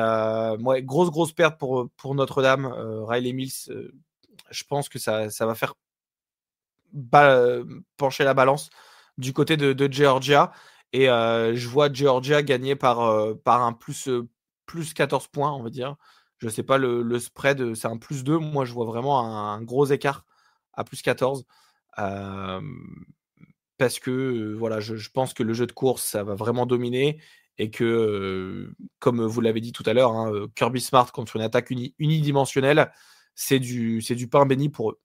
grosse perte pour Notre-Dame. Riley Mills, je pense que ça va faire pencher la balance du côté de Georgia. Et je vois Georgia gagner par un plus 14 points, on va dire. Je ne sais pas, le spread, c'est un plus 2. Moi, je vois vraiment un gros écart à plus 14. Parce que voilà, je pense que le jeu de course, ça va vraiment dominer. Et que, comme vous l'avez dit tout à l'heure, hein, Kirby Smart contre une attaque unidimensionnelle, c'est du pain béni pour eux.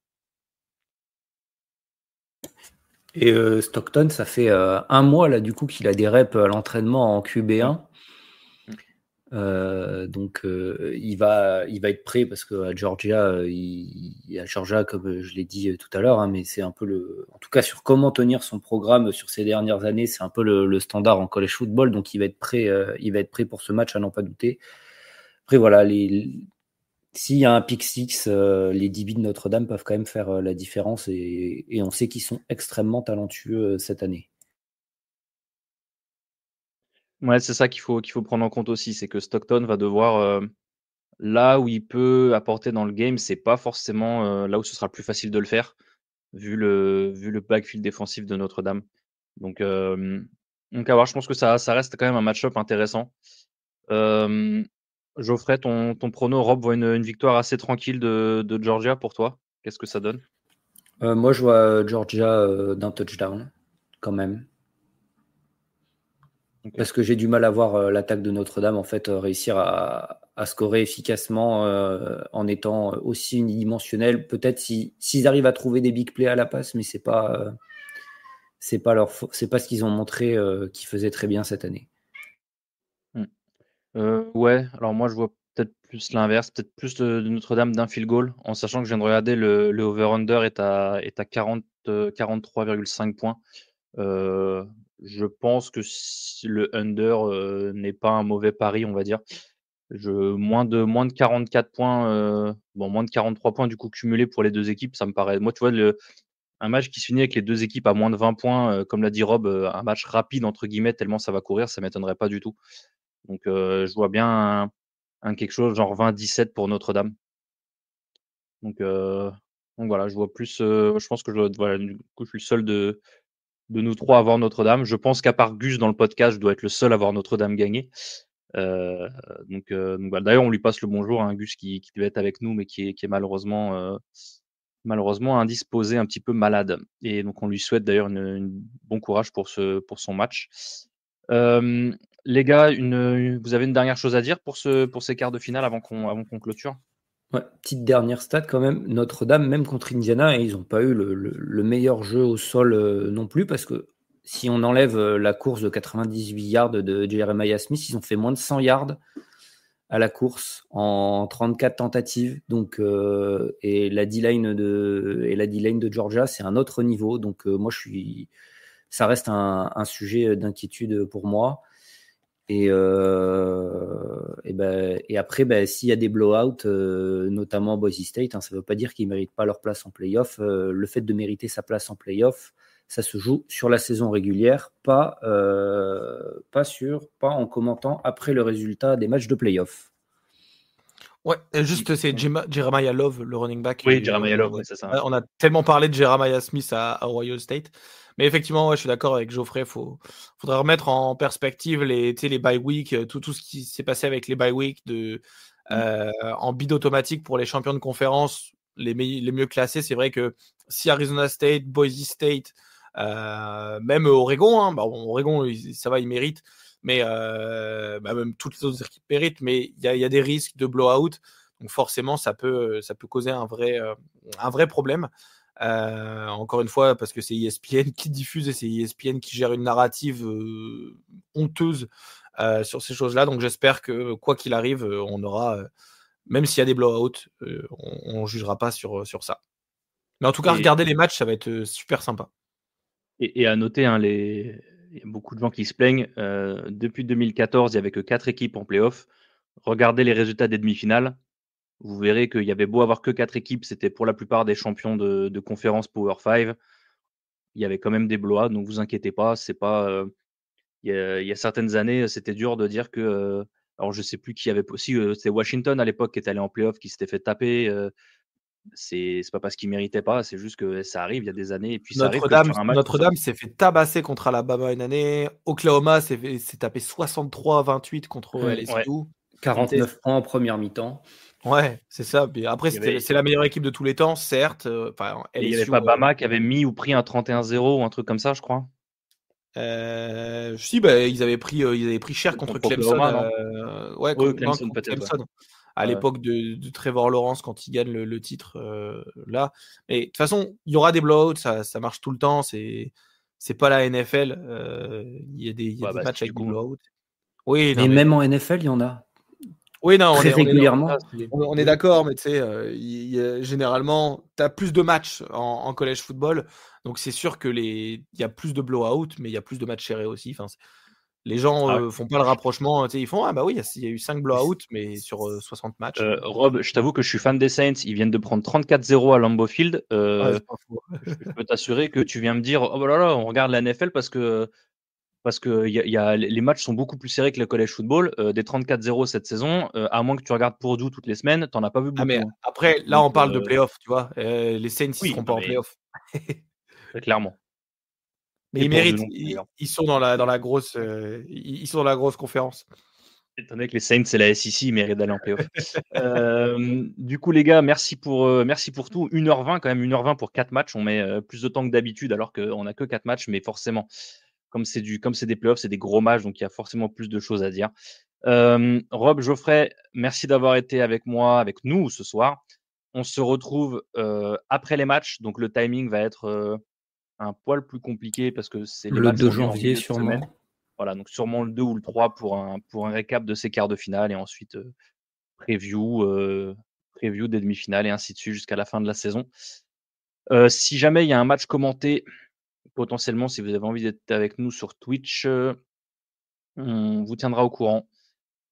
Et Stockton, ça fait un mois là du coup qu'il a des reps à l'entraînement en QB1. Donc il va être prêt parce qu'à Georgia, à Georgia, comme je l'ai dit tout à l'heure, hein, mais c'est un peu en tout cas sur comment tenir son programme sur ces dernières années, c'est un peu le standard en college football. Donc il va être prêt pour ce match à n'en pas douter. Après voilà, S'il y a un pick six, les DB de Notre-Dame peuvent quand même faire la différence et on sait qu'ils sont extrêmement talentueux cette année. Ouais, c'est ça qu'il faut prendre en compte aussi, c'est que Stockton va devoir, là où il peut apporter dans le game, c'est pas forcément, là où ce sera le plus facile de le faire, vu le backfield défensif de Notre-Dame. Donc, à voir, je pense que ça reste quand même un match-up intéressant. Geoffrey, ton prono, Rob voit une victoire assez tranquille de Georgia pour toi. Qu'est-ce que ça donne? Moi, je vois Georgia d'un touchdown, quand même. Ok. Parce que j'ai du mal à voir l'attaque de Notre-Dame en fait réussir à scorer efficacement en étant aussi unidimensionnel. Peut-être s'ils arrivent à trouver des big plays à la passe, mais c'est pas c'est pas ce qu'ils ont montré qu'ils faisaient très bien cette année. Ouais, alors moi je vois peut-être plus l'inverse, peut-être plus de Notre-Dame d'un field goal, en sachant que je viens de regarder le over-under est à 43,5 points. Je pense que si le under n'est pas un mauvais pari, on va dire. Moins de 44 points, moins de 43 points du coup cumulés pour les deux équipes, ça me paraît. Moi, tu vois, un match qui se finit avec les deux équipes à moins de 20 points, comme l'a dit Rob, un match rapide entre guillemets, tellement ça va courir, ça m'étonnerait pas du tout. Donc, je vois bien un quelque chose genre 20-17 pour Notre-Dame. Donc, voilà, je vois plus. Je pense que voilà, du coup, je suis le seul de nous trois à avoir Notre-Dame. Je pense qu'à part Gus dans le podcast, je dois être le seul à avoir Notre-Dame gagné. Donc voilà. D'ailleurs, on lui passe le bonjour, hein, Gus qui devait être avec nous, mais qui est malheureusement indisposé, un petit peu malade. Et donc, on lui souhaite d'ailleurs bon courage pour son match. Les gars, vous avez une dernière chose à dire pour ces quarts de finale avant qu'on clôture? Ouais, petite dernière stat quand même, Notre-Dame, même contre Indiana, et ils n'ont pas eu le meilleur jeu au sol non plus, parce que si on enlève la course de 98 yards de Jeremiah Smith, ils ont fait moins de 100 yards à la course en 34 tentatives. Donc, et la D-line de Georgia, c'est un autre niveau. Donc, moi, ça reste un sujet d'inquiétude pour moi. Et après, s'il y a des blowouts, notamment Boise State, ça ne veut pas dire qu'ils ne méritent pas leur place en playoff. Le fait de mériter sa place en playoff, ça se joue sur la saison régulière, pas en commentant après le résultat des matchs de playoff. Ouais, juste c'est Jeremiah Love, le running back. Oui, Jeremiah Love, c'est ça. On a tellement parlé de Jeremiah Smith à Ohio State. Mais effectivement, je suis d'accord avec Geoffrey. Faudrait remettre en perspective les bye week, tout ce qui s'est passé avec les bye week en bid automatique pour les champions de conférence, les mieux classés. C'est vrai que si Arizona State, Boise State, même Oregon, Oregon, ça va, ils méritent. Mais même toutes les autres équipes méritent. Mais il y a des risques de blowout. Donc forcément, ça peut causer un vrai problème. Encore une fois, parce que c'est ESPN qui diffuse et c'est ESPN qui gère une narrative honteuse sur ces choses-là. Donc j'espère que quoi qu'il arrive, on aura, même s'il y a des blowouts, on ne jugera pas sur ça. Mais en tout cas, regarder les matchs, ça va être super sympa. Et à noter, hein, il y a beaucoup de gens qui se plaignent. Depuis 2014, il n'y avait que 4 équipes en playoff. Regardez les résultats des demi-finales. Vous verrez qu'il y avait beau avoir que 4 équipes, c'était pour la plupart des champions de conférence Power 5. Il y avait quand même des blowouts, donc vous inquiétez pas. C'est pas, il y a certaines années, c'était dur de dire que. Alors, je sais plus qui avait aussi. C'était Washington à l'époque qui est allé en playoff, qui s'était fait taper. C'est pas parce qu'ils méritaient pas, c'est juste que ça arrive, il y a des années, et puis ça arrive que sur un match. Notre-Dame s'est fait tabasser contre Alabama une année. Oklahoma s'est tapé 63-28 contre LSU. Ouais. 49 points en première mi-temps. Ouais, c'est ça. Puis après, c'est la meilleure équipe de tous les temps, certes. Et il n'y avait pas Bama qui avait mis ou pris un 31-0 ou un truc comme ça, je crois. Si, ils avaient pris cher contre Clemson. Clemson, peut-être. Clemson. À l'époque de Trevor Lawrence quand il gagne le titre là. Mais de toute façon, il y aura des blowouts, ça marche tout le temps. C'est pas la NFL. Il y a des matchs avec des blowouts. Oui, mais même en NFL, il y en a. Oui, non, très régulièrement. On est d'accord, mais tu sais, généralement, tu as plus de matchs en college football. Donc, c'est sûr que il y a plus de blowout, mais il y a plus de matchs serrés aussi. Enfin, Les gens font pas le rapprochement. Ils font bah oui, il y a eu 5 blowouts, mais sur 60 matchs. Rob, je t'avoue que je suis fan des Saints. Ils viennent de prendre 34-0 à Lambeau Field. C'est pas faux. Je peux t'assurer que tu viens me dire oh là là, on regarde la NFL parce que les matchs sont beaucoup plus serrés que le college football. Des 34-0 cette saison, à moins que tu regardes Purdue toutes les semaines, t'en as pas vu beaucoup. Mais après, là, on parle de playoffs, tu vois. Les Saints, ils seront pas en playoffs. Clairement. Mais ils méritent. Ils sont dans la grosse. Ils sont dans la grosse conférence. Étant donné que les Saints, c'est la SEC, ils méritent d'aller en playoff. Du coup, les gars, merci pour tout. 1h20, quand même, 1h20 pour 4 matchs. On met plus de temps que d'habitude, alors qu'on n'a que 4 matchs, mais forcément, comme c'est des playoffs, c'est des gros matchs, donc il y a forcément plus de choses à dire. Rob, Geoffrey, merci d'avoir été avec moi, avec nous ce soir. On se retrouve après les matchs, donc le timing va être un poil plus compliqué parce que c'est les le matchs 2 janvier sûrement. Voilà, donc sûrement le 2 ou le 3 pour un récap de ces quarts de finale et ensuite preview des demi-finales et ainsi de suite jusqu'à la fin de la saison. Si jamais il y a un match commenté, potentiellement, si vous avez envie d'être avec nous sur Twitch, on vous tiendra au courant.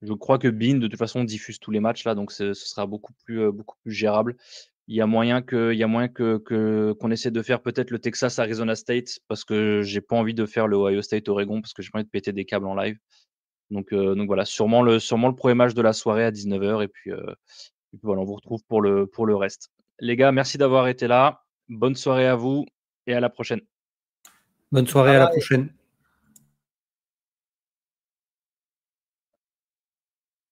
Je crois que Bean, de toute façon, diffuse tous les matchs là, donc ce sera beaucoup plus gérable. Il y a moyen qu'on essaie de faire peut-être le Texas Arizona State parce que j'ai pas envie de faire le Ohio State Oregon parce que j'ai pas envie de péter des câbles en live. Donc voilà, sûrement le premier match de la soirée à 19h et puis voilà, on vous retrouve pour le reste. Les gars, merci d'avoir été là. Bonne soirée à vous et à la prochaine. Bonne soirée, à la prochaine.